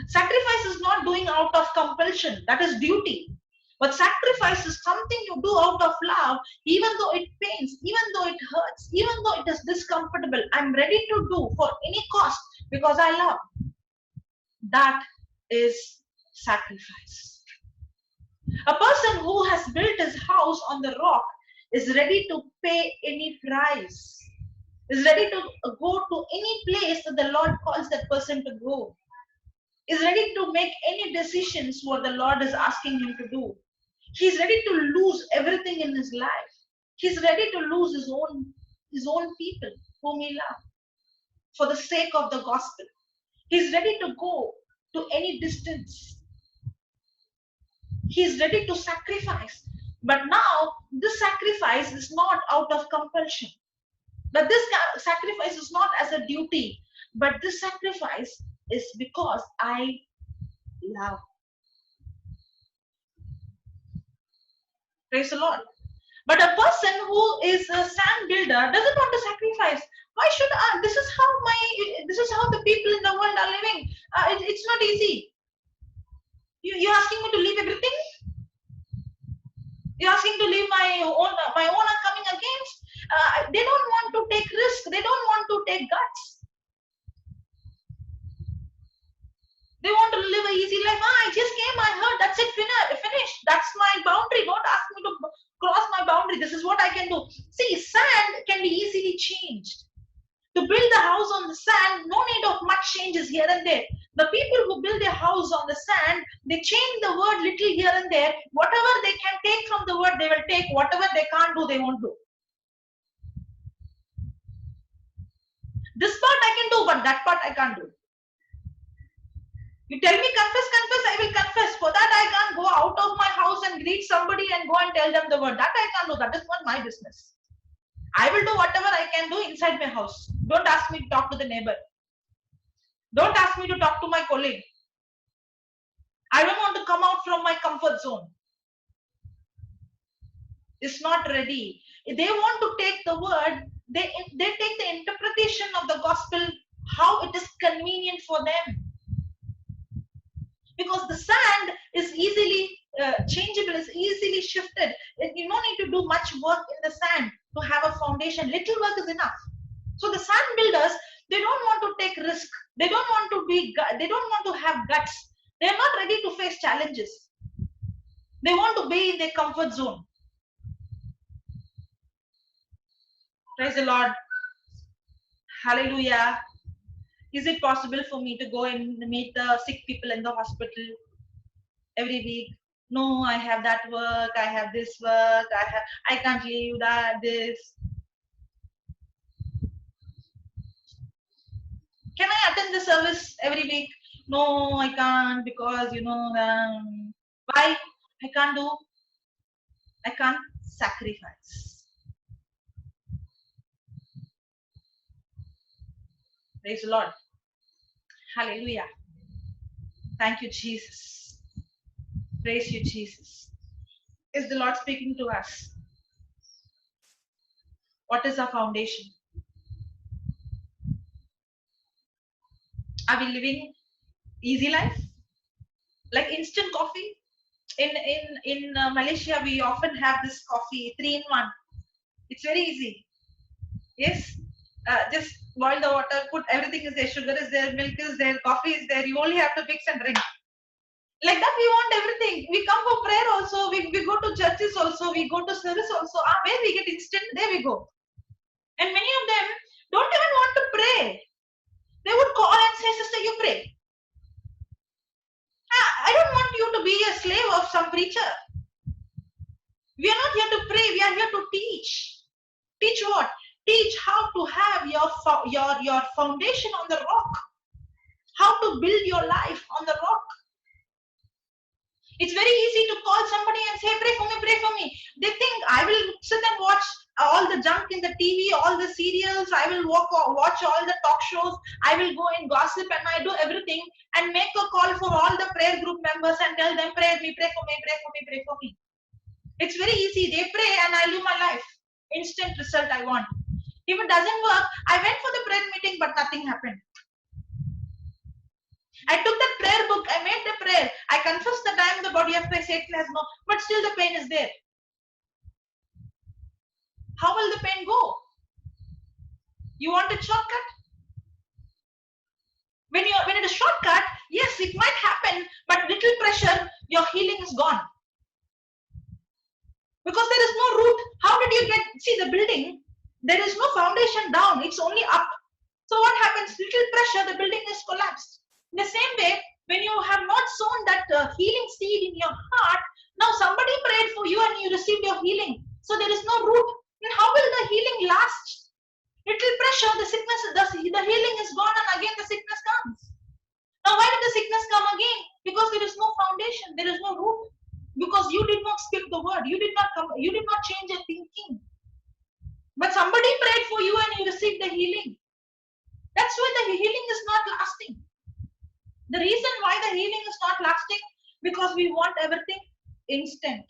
S1: Sacrifice is not doing out of compulsion. That is duty. But sacrifice is something you do out of love, even though it pains, even though it hurts, even though it is discomfortable. I'm ready to do for any cost because I love. That is sacrifice. A person who has built his house on the rock is ready to pay any price, is ready to go to any place that the Lord calls that person to go, is ready to make any decisions what the Lord is asking him to do. He's ready to lose everything in his life. He's ready to lose his own people whom he loves for the sake of the gospel. He's ready to go to any distance. He's ready to sacrifice. But now, this sacrifice is not out of compulsion. But this sacrifice is not as a duty. But this sacrifice is because I love. Praise the Lord. But a person who is a sand builder doesn't want to sacrifice. Why should I? This is how the people in the world are living. It's not easy. You're asking me to leave everything? You're asking to leave my own are coming against. They don't want to take risk. They don't want to take guts. They want to live an easy life. I just came, I heard, that's it, finished. That's my boundary. Don't ask me to cross my boundary. This is what I can do. See, sand can be easily changed. To build the house on the sand, no need of much changes here and there. The people who build their house on the sand, they change the word little here and there. Whatever they can take from the word, they will take. Whatever they can't do, they won't do. This part I can do, but that part I can't do. You tell me confess, I will confess. For that I can't go out of my house and greet somebody and go and tell them the word. That I can't do. That is not my business. I will do whatever I can do inside my house. Don't ask me to talk to the neighbor. Don't ask me to talk to my colleague. I don't want to come out from my comfort zone. It's not ready. If they want to take the word, they take the interpretation of the gospel how it is convenient for them. Because the sand is easily changeable, is easily shifted. You don't need to do much work in the sand to have a foundation. Little work is enough. So the sand builders, they don't want to take risk. They don't want to have guts. They are not ready to face challenges. They want to be in their comfort zone. Praise the Lord. Hallelujah. Is it possible for me to go and meet the sick people in the hospital every week? No, I have that work, I have this work, I can't leave this. Can I attend the service every week? No, I can't because why? I can't sacrifice. Praise the Lord. Hallelujah. Thank you, Jesus. Praise you, Jesus. Is the Lord speaking to us? What is our foundation? Are we living easy life? Like instant coffee? In Malaysia, we often have this coffee 3-in-1. It's very easy. Yes, just boil the water, put everything is there, sugar is there, milk is there, coffee is there. You only have to mix and drink. Like that, we want everything. We come for prayer also. We go to churches also. We go to service also. Where we get instant, there we go. And many of them don't even want to pray. They would call and say, "Sister, you pray." I don't want you to be a slave of some preacher. We are not here to pray. We are here to teach. Teach what? Teach how to have your foundation on the rock. How to build your life on the rock. It's very easy to call somebody and say, "Pray for me, pray for me." They think I will sit and watch all the junk in the TV, all the serials. I will watch all the talk shows. I will go and gossip and I do everything and make a call for all the prayer group members and tell them, "Pray me, pray for me, pray for me, pray for me." It's very easy. They pray and I live my life. Instant result I want. If it doesn't work, I went for the prayer meeting but nothing happened. I took that prayer book, I made the prayer, I confessed the time the body of Christ, Satan has no, but still the pain is there. How will the pain go? You want a shortcut? When it is shortcut, yes, it might happen, but little pressure, your healing is gone. Because there is no root. How did you see the building? There is no foundation down, it's only up. So what happens? Little pressure, the building is collapsed. In the same way, when you have not sown that healing seed in your heart, now somebody prayed for you and you received your healing. So there is no root. Then how will the healing last? Little pressure, the healing is gone and again the sickness comes. Now why did the sickness come again? Because there is no foundation, there is no root. Because you did not speak the word, you did not change your thinking. But somebody prayed for you and you received the healing. That's why the healing is not lasting. The reason why the healing is not lasting, because we want everything instant.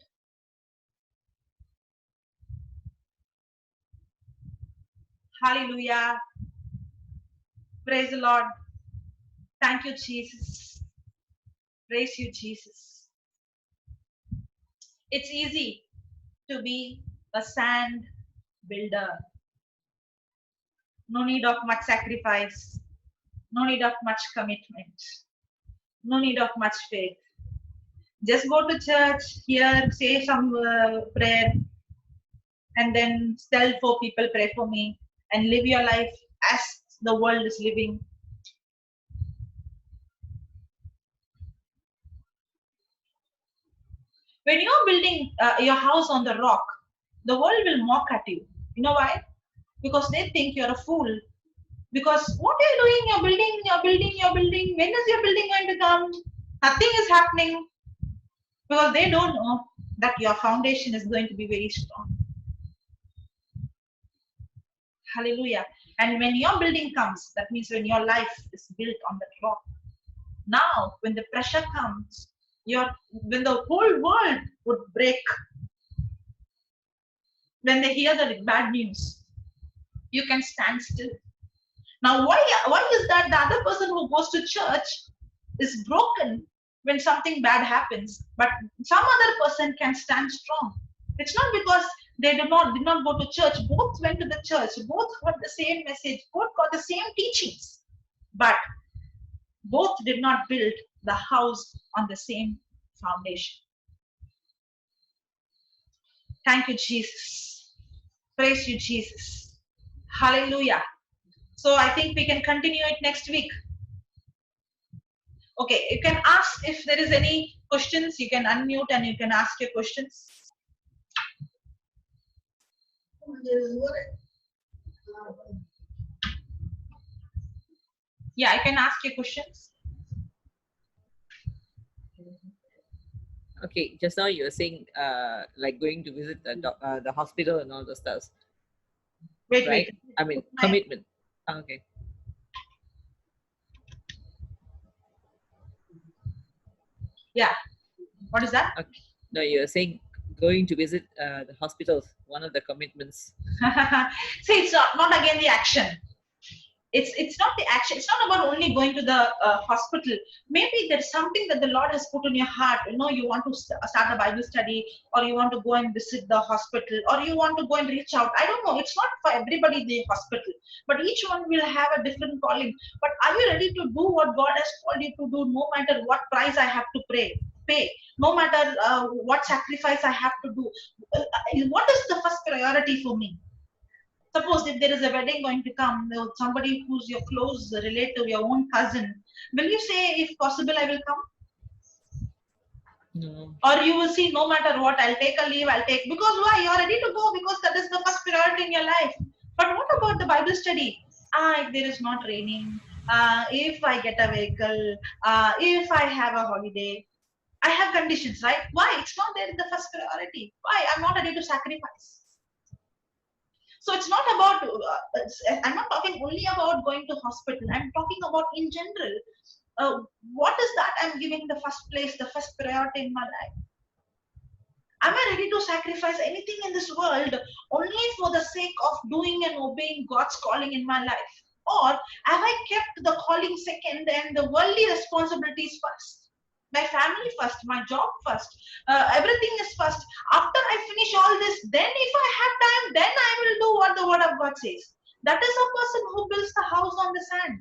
S1: Hallelujah. Praise the Lord. Thank you, Jesus. Praise you, Jesus. It's easy to be a sand builder. No need of much sacrifice. No need of much commitment. No need of much faith. Just go to church, hear, say some prayer, and then tell 4 people, "Pray for me," and live your life as the world is living. When you're building your house on the rock, the world will mock at you. You know why? Because they think you're a fool. Because what are you doing? You're building. When is your building going to come? Nothing is happening. Because they don't know that your foundation is going to be very strong. Hallelujah. And when your building comes, that means when your life is built on the rock. Now, when the pressure comes, when the whole world would break, when they hear the bad news, you can stand still. Now, why is that the other person who goes to church is broken when something bad happens, but some other person can stand strong? It's not because they did not go to church. Both went to the church. Both heard the same message. Both got the same teachings, but both did not build the house on the same foundation. Thank you, Jesus. Praise you, Jesus. Hallelujah. So I think we can continue it next week. Okay, you can ask if there is any questions. You can unmute and you can ask your questions. Yeah, I can ask your questions.
S2: Okay, just now you were saying like going to visit the hospital and all those stuff. Wait. I mean, commitment. Okay.
S1: Yeah. What is that?
S2: Okay. No, you're saying going to visit the hospitals, one of the commitments.
S1: See, it's not again the action. It's not the action. It's not about only going to the hospital. Maybe there's something that the Lord has put in your heart. You want to start a Bible study, or you want to go and visit the hospital, or you want to go and reach out. I don't know. It's not for everybody, the hospital, but each one will have a different calling. But are you ready to do what God has called you to do, no matter what price I have to pay, no matter what sacrifice I have to do? What is the first priority for me? Suppose if there is a wedding going to come, somebody who's your close relative, your own cousin, will you say, if possible, I will come?
S2: No.
S1: Or you will see, no matter what, I'll take a leave, because why? You're ready to go because that is the first priority in your life. But what about the Bible study? If there is not raining, if I get a vehicle, if I have a holiday, I have conditions, right? Why? It's not there in the first priority. Why? I'm not ready to sacrifice. So it's not about, I'm not talking only about going to hospital. I'm talking about in general. What is that I'm giving the first place, the first priority in my life? Am I ready to sacrifice anything in this world only for the sake of doing and obeying God's calling in my life? Or have I kept the calling second and the worldly responsibilities first? My family first, my job first, everything is first. After I finish all this, then if I have time, then I will do what the word of God says. That is a person who builds the house on the sand.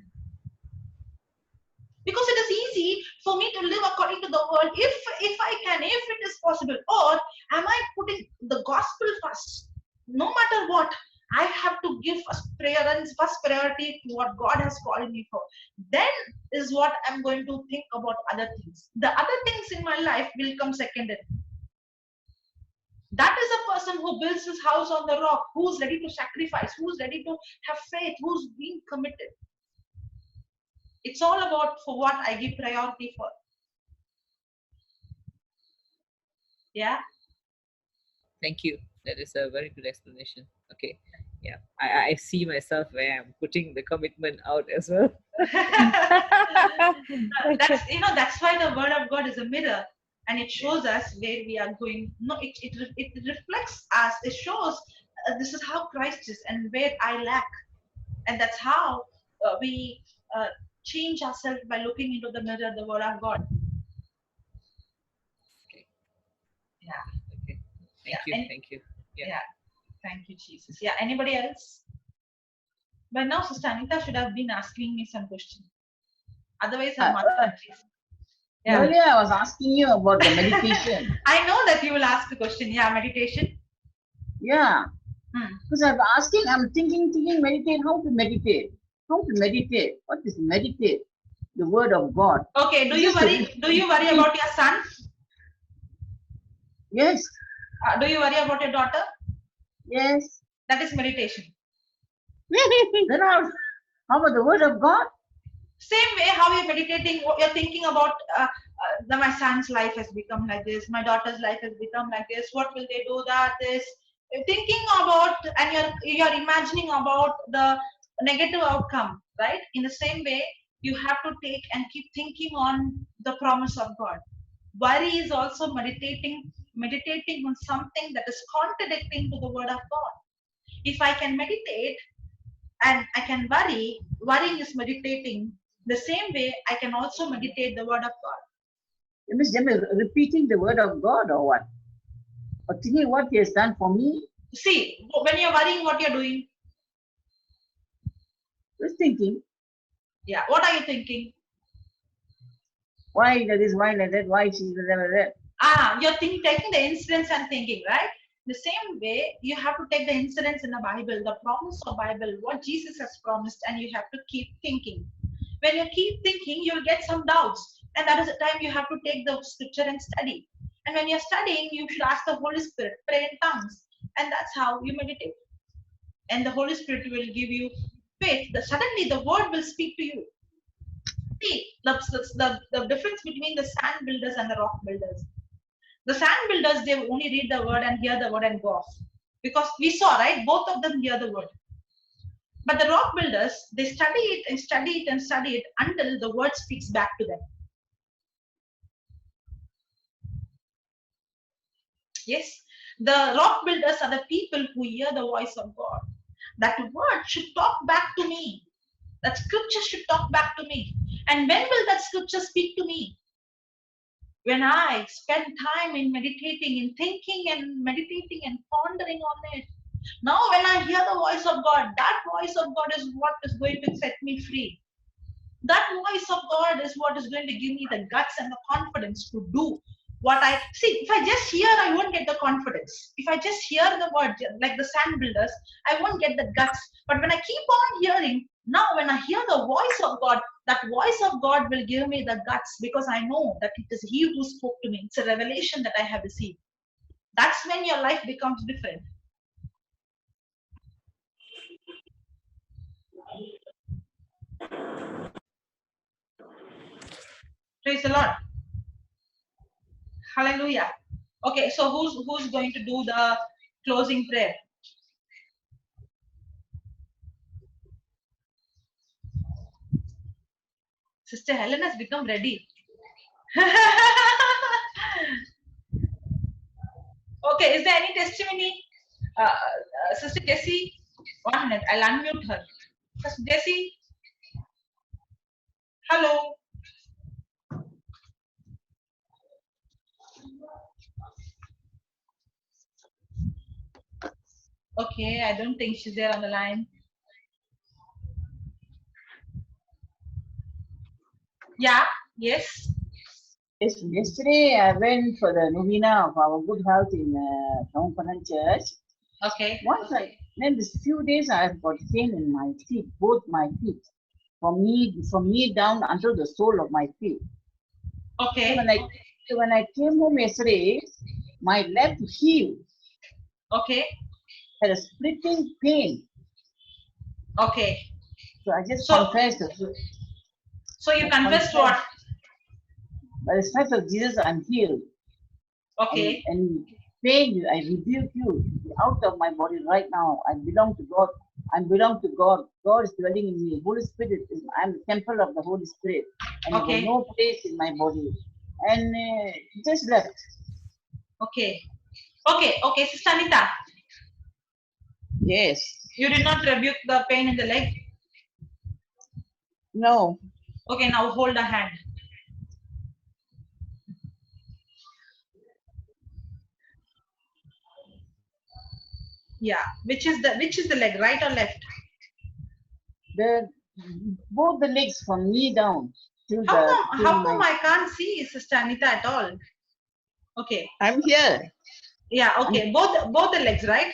S1: Because it is easy for me to live according to the word if I can, if it is possible. Or am I putting the gospel first? No matter what, I have to give first priority to what God has called me for. Then is what I'm going to think about other things. The other things in my life will come secondary. That is a person who builds his house on the rock, who's ready to sacrifice, who's ready to have faith, who's being committed. It's all about for what I give priority for. Yeah.
S2: Thank you. That is a very good explanation. Okay. Yeah. I see myself where I'm putting the commitment out as well.
S1: That's why the word of God is a mirror, and it shows us where we are going. No, it reflects us. It shows this is how Christ is and where I lack, and that's how we change ourselves by looking into the mirror, the word of God.
S2: Okay.
S1: Yeah.
S2: Okay. Thank you.
S1: Yeah. Thank you, Jesus. Yeah. Anybody else? By now, Sister Anita should have been asking me some question. Otherwise, her mother.
S3: Yeah. Earlier, I was asking you about the meditation.
S1: I know that you will ask the question. Yeah, meditation.
S3: Yeah. Because I'm thinking, meditate. How to meditate? How to meditate? What is meditate? The word of God.
S1: Okay. Do you worry about your son?
S3: Yes.
S1: Do you worry about your daughter?
S3: Yes.
S1: That is meditation.
S3: Then how about the word of God?
S1: Same way, how you're meditating, what you're thinking about, my son's life has become like this, my daughter's life has become like this, what will they do that, this. You're thinking about, and you're imagining about the negative outcome, right? In the same way, you have to take and keep thinking on the promise of God. Worry is also meditating on something that is contradicting to the word of God. If I can meditate and I can worrying is meditating. The same way, I can also meditate the word of God.
S3: You mean repeating the word of God or what? Or thinking what He has done for me?
S1: See, when you're worrying, what you're doing?
S3: Just thinking.
S1: Yeah, what are you thinking?
S3: Why that is, why like that, why she's like that.
S1: You're taking the incidents and thinking, right? The same way, you have to take the incidents in the Bible, the promise of Bible, what Jesus has promised, and you have to keep thinking. When you keep thinking, you'll get some doubts. And that is the time you have to take the scripture and study. And when you're studying, you should ask the Holy Spirit, pray in tongues. And that's how you meditate. And the Holy Spirit will give you faith. Suddenly the word will speak to you. See, the difference between the sand builders and the rock builders. The sand builders, they only read the word and hear the word and go off. Because we saw, right? Both of them hear the word. But the rock builders, they study it and study it and study it until the word speaks back to them. Yes, the rock builders are the people who hear the voice of God. That word should talk back to me. That scripture should talk back to me. And when will that scripture speak to me? When I spend time in meditating, in thinking and meditating and pondering on it. Now when I hear the voice of God, that voice of God is what is going to set me free. That voice of God is what is going to give me the guts and the confidence to do what I see. If I just hear, I won't get the confidence. If I just hear the word, like the sand builders, I won't get the guts. But when I keep on hearing, now when I hear the voice of God, that voice of God will give me the guts, because I know that it is He who spoke to me. It's a revelation that I have received. That's when your life becomes different. Praise the Lord. Hallelujah. Okay, so who's going to do the closing prayer? Sister Helen has become ready. Okay, is there any testimony? Sister Jessie, 1 minute, I'll unmute her. Sister Jessie, hello. Okay, I don't think she's there on the line. Yeah, yes.
S3: Yes, yesterday I went for the novena of our good health in Town Church.
S1: Okay.
S3: Then this few days I have got pain in my feet, both my feet, from knee down until the sole of my feet.
S1: Okay.
S3: So when I came home yesterday, my left heel
S1: okay
S3: had a splitting pain.
S1: Okay.
S3: So I just confessed.
S1: So you confessed what?
S3: By the stripes of Jesus, I'm healed.
S1: Okay.
S3: And pain, I rebuke you out of my body right now. I belong to God. I belong to God. God is dwelling in me. Holy Spirit is, I'm the temple of the Holy Spirit. And there was no place in my body. And just left.
S1: Okay. Okay, Sister Anita.
S3: Yes.
S1: You did not rebuke the pain in the leg?
S3: No.
S1: Okay, now hold a hand. Yeah. Which is the leg, right or left?
S3: Both the legs from knee down.
S1: How come I can't see Sister Anita at all? Okay.
S3: I'm here.
S1: Yeah, okay. Both the legs, right?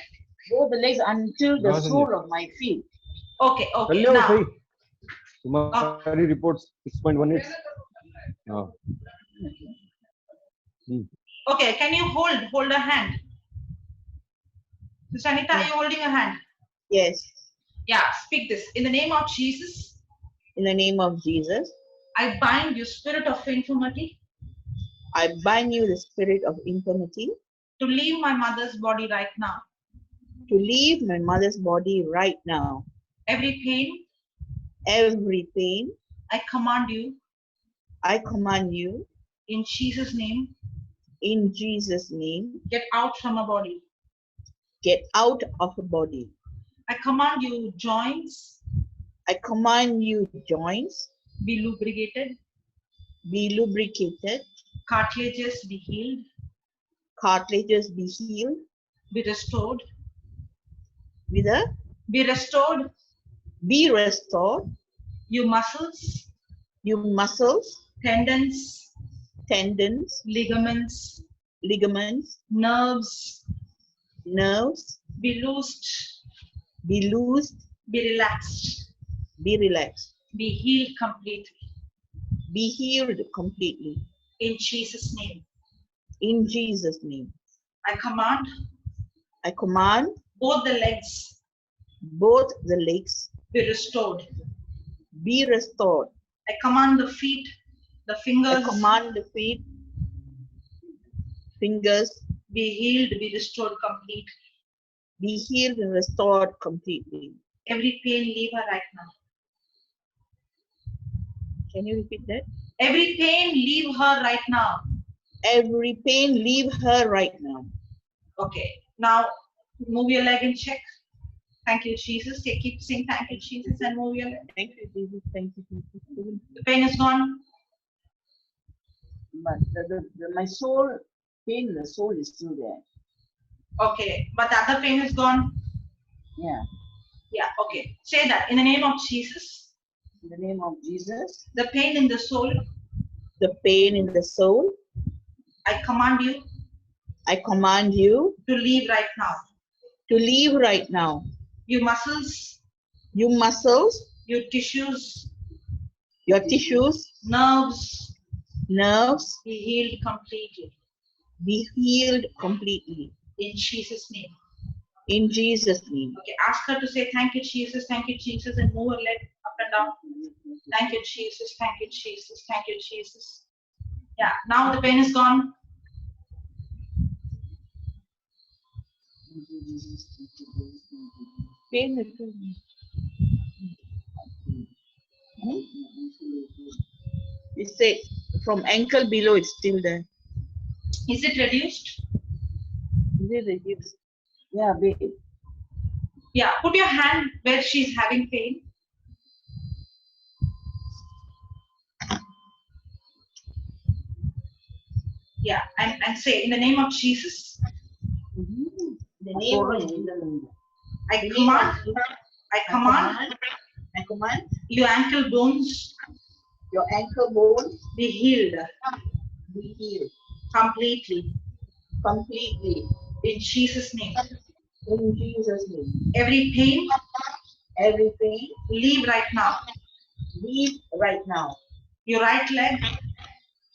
S3: Both the legs until the sole of my feet.
S1: Okay.
S4: Now. Kumari reports 6.18. No.
S1: Okay, can you hold a hand? Sister Anita, are you holding a hand?
S3: Yes.
S1: Yeah, speak this. In the name of Jesus.
S3: In the name of Jesus.
S1: I bind you, spirit of infirmity.
S3: I bind you, the spirit of infirmity.
S1: To leave my mother's body right now.
S3: To leave my mother's body right now.
S1: Every pain.
S3: Every pain.
S1: I command you.
S3: I command you.
S1: In Jesus' name.
S3: In Jesus' name.
S1: Get out from her body.
S3: Get out of her body.
S1: I command you, joints.
S3: I command you, joints.
S1: Be lubricated.
S3: Be lubricated.
S1: Cartilages be healed.
S3: Cartilages be healed.
S1: Be restored.
S3: Be
S1: restored.
S3: Be restored.
S1: You muscles.
S3: You muscles.
S1: Tendons.
S3: Ligaments.
S1: Nerves.
S3: Be
S1: loosed.
S3: Be
S1: relaxed.
S3: Be
S1: healed completely.
S3: Be healed completely.
S1: In Jesus' name.
S3: In Jesus' name.
S1: I command. Both the legs. Be restored. I command the feet. The fingers.
S3: I command the feet. Fingers.
S1: Be healed. Be restored completely.
S3: Be healed and restored completely.
S1: Every pain leave her right now.
S3: Can you repeat that?
S1: Every pain leave her right now.
S3: Every pain leave her right now.
S1: Okay. Now move your leg and check. Thank you, Jesus. You keep saying thank you, Jesus, and move your leg.
S3: Thank you, Jesus. Thank you, Jesus.
S1: The pain is gone.
S3: But my soul, pain in the soul is still there.
S1: Okay. But the other pain is gone.
S3: Yeah.
S1: Yeah. Okay. Say that in the name of Jesus.
S3: In the name of Jesus.
S1: The pain in the soul.
S5: The pain in the soul.
S1: I command you.
S5: I command you
S1: To leave right now.
S5: to leave right now.
S1: Your muscles.
S5: Your muscles,
S1: Your tissues.
S5: your tissues,
S1: Nerves.
S5: nerves,
S1: Be healed completely.
S5: be healed completely.
S1: In Jesus' name.
S5: In Jesus' name.
S1: Okay, ask her to say thank you, Jesus, and move her leg up and down. Thank you, Jesus, thank you, Jesus, thank you, Jesus. Yeah, now the pain is gone.
S5: Pain is gone. It said from ankle below, it's still there.
S1: Is it reduced?
S5: Is it reduced?
S3: Yeah, babe.
S1: Yeah, put your hand where she's having pain. Yeah, and say in the name of Jesus.
S5: The name of
S1: I command your ankle bones
S5: your ankle bone
S1: be healed
S5: be healed
S1: completely
S5: completely
S1: in Jesus' name.
S5: in Jesus' name.
S1: Every pain,
S5: Every pain,
S1: leave right now.
S5: leave right now.
S1: Your right leg,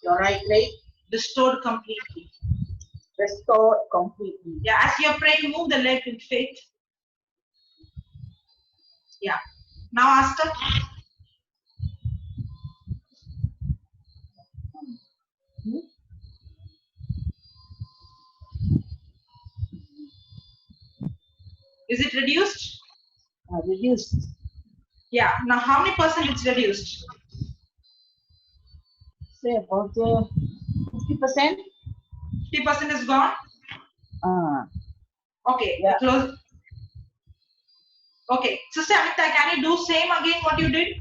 S5: Your right leg,
S1: restored completely.
S5: restored completely.
S1: Yeah, as you're praying, move the leg in faith. Yeah. Now ask her. Is it reduced?
S3: Reduced.
S1: Yeah. Now how many percent it's reduced?
S3: Say about 50%.
S1: 50% is gone? Okay.
S3: Yeah.
S1: Close. Okay. Sister Anita, can you do same again what you did?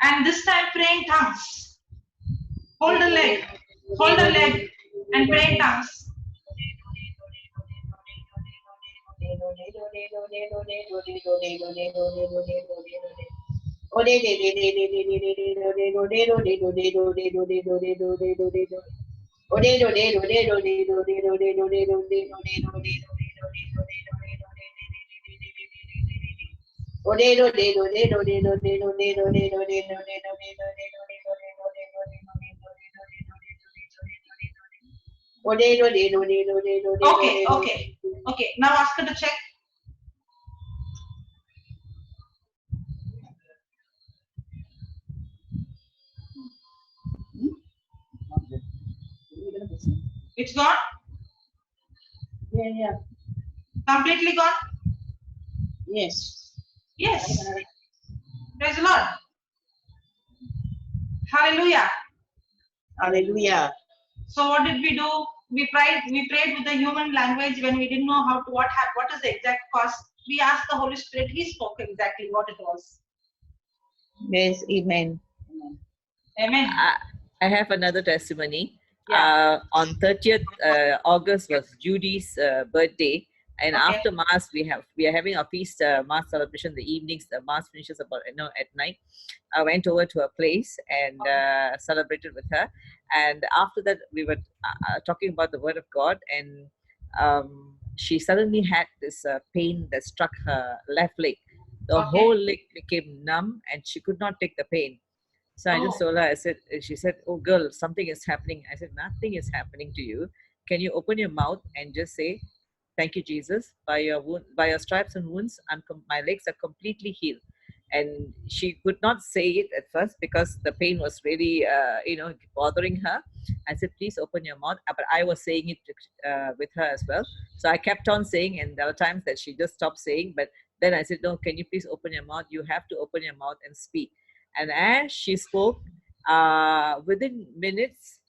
S1: And this time pray in tongues. Hold the leg. Hold the leg and pray in tongues. Okay, okay. Okay. Now ask her to check. It's gone?
S3: Yeah.
S1: Completely gone?
S3: Yes.
S1: Yes. Praise the Lord. Hallelujah.
S5: Hallelujah.
S1: So what did we do? We prayed with the human language when we didn't know what is the exact cause. We asked the Holy Spirit. He spoke exactly what it was.
S5: Yes, amen.
S1: Amen.
S2: I have another testimony.
S1: Yeah.
S2: On 30th August was Judy's birthday, and
S1: Okay.
S2: after Mass we are having a feast Mass celebration. The evenings, the Mass finishes about at night. I went over to her place and celebrated with her. And after that, we were talking about the Word of God, and she suddenly had this pain that struck her left leg. The
S1: Okay.
S2: whole leg became numb, and she could not take the pain. So I just told her, I said, she said, "Oh girl, something is happening." I said, "Nothing is happening to you. Can you open your mouth and just say, 'Thank you, Jesus. By your stripes and wounds, my legs are completely healed.'" And she could not say it at first because the pain was really, bothering her. I said, "Please open your mouth." But I was saying it with her as well. So I kept on saying, and there were times that she just stopped saying. But then I said, "No, can you please open your mouth? You have to open your mouth and speak." And as she spoke, within minutes,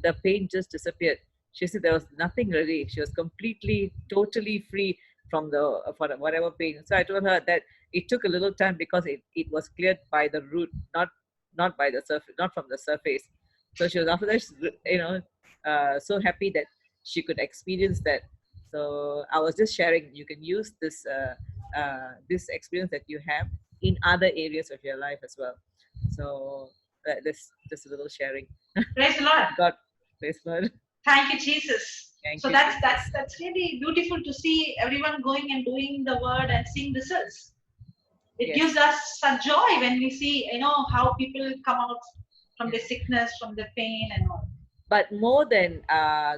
S2: the pain just disappeared. She said there was nothing really. She was completely, totally free from whatever pain. So I told her that it took a little time because it was cleared by the root, not by the surface, not from the surface. So she was after that, so happy that she could experience that. So I was just sharing. You can use this experience that you have in other areas of your life as well. So this just a little sharing.
S1: Praise the Lord.
S2: God, praise God.
S1: Thank you, Jesus.
S2: Thank
S1: So
S2: you,
S1: that's
S2: Jesus.
S1: that's really beautiful to see everyone going and doing the word and seeing results. It
S2: Yes.
S1: gives us such joy when we see, how people come out from the sickness, from the pain and all.
S2: But more than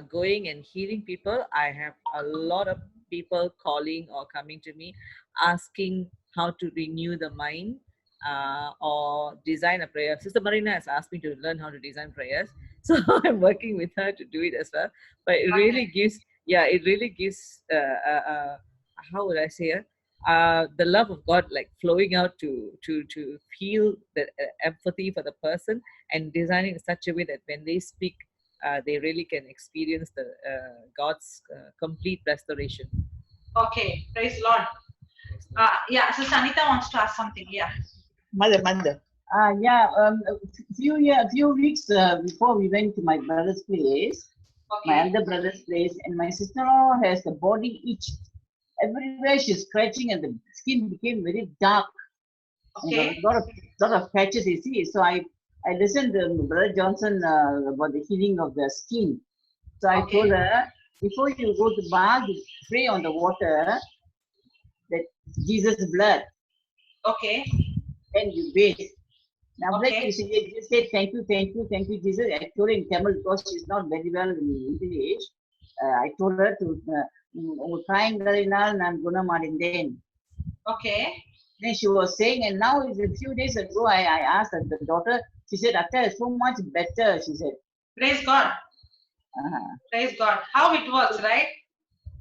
S2: going and healing people, I have a lot of people calling or coming to me asking how to renew the mind or design a prayer. Sister Marina has asked me to learn how to design prayers. So I'm working with her to do it as well. But it really gives, how would I say it? The love of God like flowing out to feel the empathy for the person and designing in such a way that when they speak, they really can experience the God's complete restoration.
S1: Okay, praise the Lord. Yeah, so Sanita wants to ask something. Yeah.
S5: Mother.
S3: A few weeks before we went to my brother's place, my elder brother's place, and my sister-in-law has the body itch. Everywhere she's scratching and the skin became very dark.
S1: Okay.
S3: And got a lot of patches, you see. So I listened to Brother Johnson about the healing of the skin. So I told her, before you go to bath, you pray on the water that Jesus' blood.
S1: Okay.
S3: Then you bathe. Now, you say thank you, Jesus. I told her in Tamil because she's not very well in English. I told her to try and gunam.
S1: Okay.
S3: Then she was saying, and now it's a few days ago, I asked the daughter, she said, Atta, so much better, she said.
S1: Praise God. Praise God. How it works, right?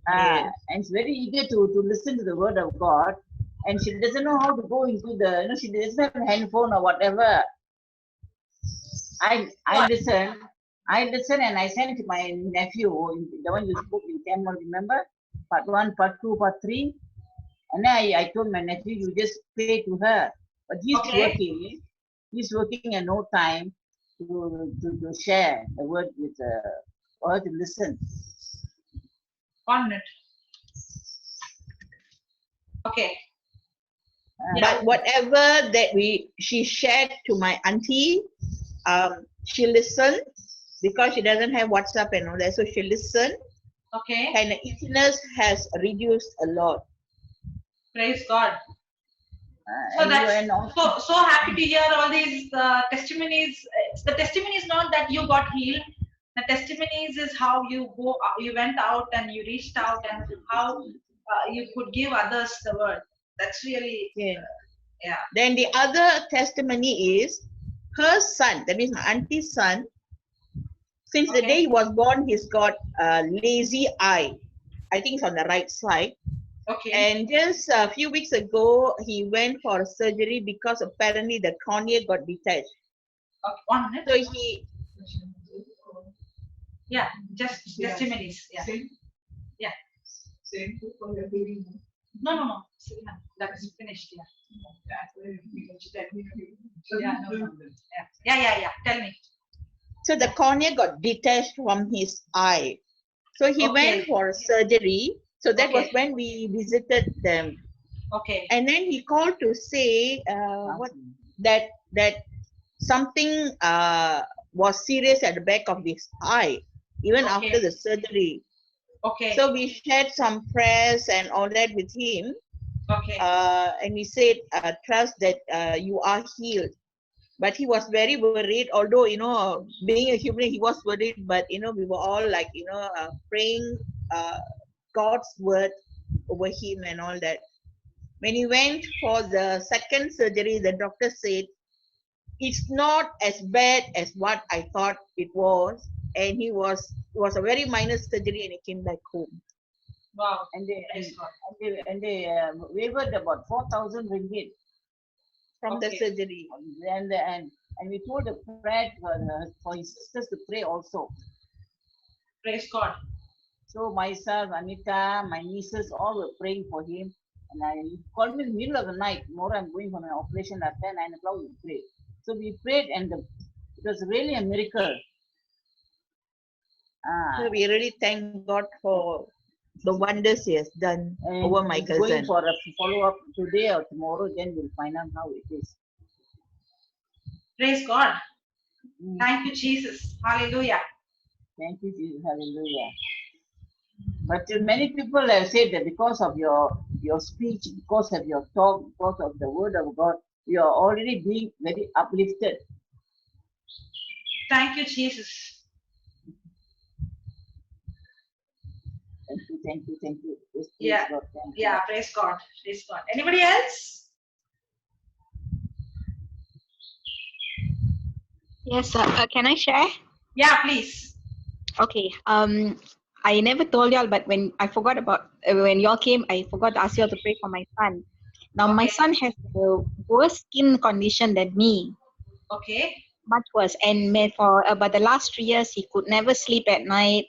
S3: And she's very eager to listen to the word of God. And she doesn't know how to go into she doesn't have a handphone or whatever. I listen and I sent to my nephew, the one you spoke in Tamil, remember? Part 1, part 2, part 3. And then I told my nephew, you just pray to her. But he's working. He's working and no time to share the word with or to listen.
S1: 1 minute. Okay.
S5: But whatever that she shared to my auntie, she listened because she doesn't have WhatsApp and all that. So she listened.
S1: Okay.
S5: And the itchiness has reduced a lot.
S1: Praise God. So that's so happy to hear all these testimonies. The testimony is not that you got healed. The testimonies is how you went out and you reached out and how you could give others the word. That's really yeah.
S5: Then the other testimony is her son, that means my auntie's son. Since the day he was born, he's got a lazy eye. I think it's on the right side.
S1: Okay.
S5: And just a few weeks ago, he went for surgery because apparently the cornea got detached.
S1: Okay, 1 minute.
S5: So he.
S1: Yeah, just testimonies. Yeah. Yeah. No. That's finished. Yeah. Tell me.
S5: So the cornea got detached from his eye. So he went for surgery. So that was when we visited them.
S1: Okay.
S5: And then he called to say that something was serious at the back of his eye, even after the surgery.
S1: Okay.
S5: So we shared some prayers and all that with him.
S1: Okay.
S5: And we said, trust that you are healed. But he was very worried, although, being a human, he was worried, but, we were all like, praying God's word over him and all that. When he went for the second surgery, the doctor said, it's not as bad as what I thought it was. And it was a very minor surgery and he came back home.
S1: Wow.
S3: And they waived about 4,000 ringgit
S5: from the surgery.
S3: And And we told the prayer for his sisters to pray also.
S1: Praise God.
S3: So myself, Anita, my nieces, all were praying for him. And I called me in the middle of the night. Tomorrow I'm going for an operation at 10, 9 o'clock, we prayed. So we prayed and it was really a miracle.
S5: So we really thank God for the wonders He has done over my cousin.
S3: Going for a follow-up today or tomorrow, then we'll find out how it is.
S1: Praise God. Thank you, Jesus. Hallelujah.
S3: Thank you, Jesus. Hallelujah. But many people have said that because of your speech, because of your talk, because of the word of God, you are already being very uplifted.
S1: Thank you, Jesus.
S3: Thank you.
S1: Yeah.
S3: God.
S1: Yeah, praise God. Praise God. Anybody else?
S6: Yes, can I share?
S1: Yeah, please.
S6: Okay. I never told y'all, but when I forgot about when y'all came, I forgot to ask y'all to pray for my son. Now my son has the worst skin condition than me.
S1: Okay.
S6: Much worse. And for about the last 3 years, he could never sleep at night.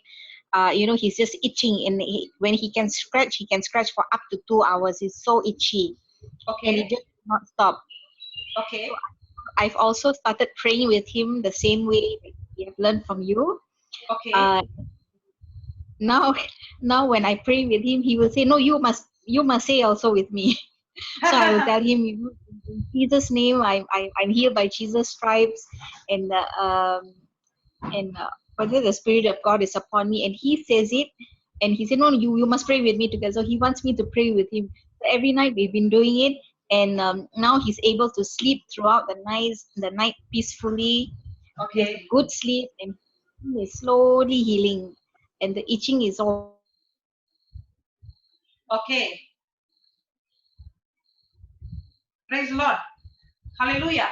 S6: He's just itching, and when he can scratch for up to 2 hours. He's so itchy.
S1: Okay.
S6: And he just not stop.
S1: Okay.
S6: So I've also started praying with him the same way that we have learned from you.
S1: Okay.
S6: Now when I pray with him, he will say, "No, you must say also with me." So I will tell him, in Jesus' name, I'm healed by Jesus' stripes, and whether the Spirit of God is upon me, and he says it, and he said, "No, you must pray with me together." So he wants me to pray with him. So every night we've been doing it, and now he's able to sleep throughout the night peacefully.
S1: Okay.
S6: He has a good sleep, and he is slowly healing, and the itching is all.
S1: Okay. Praise the Lord. Hallelujah.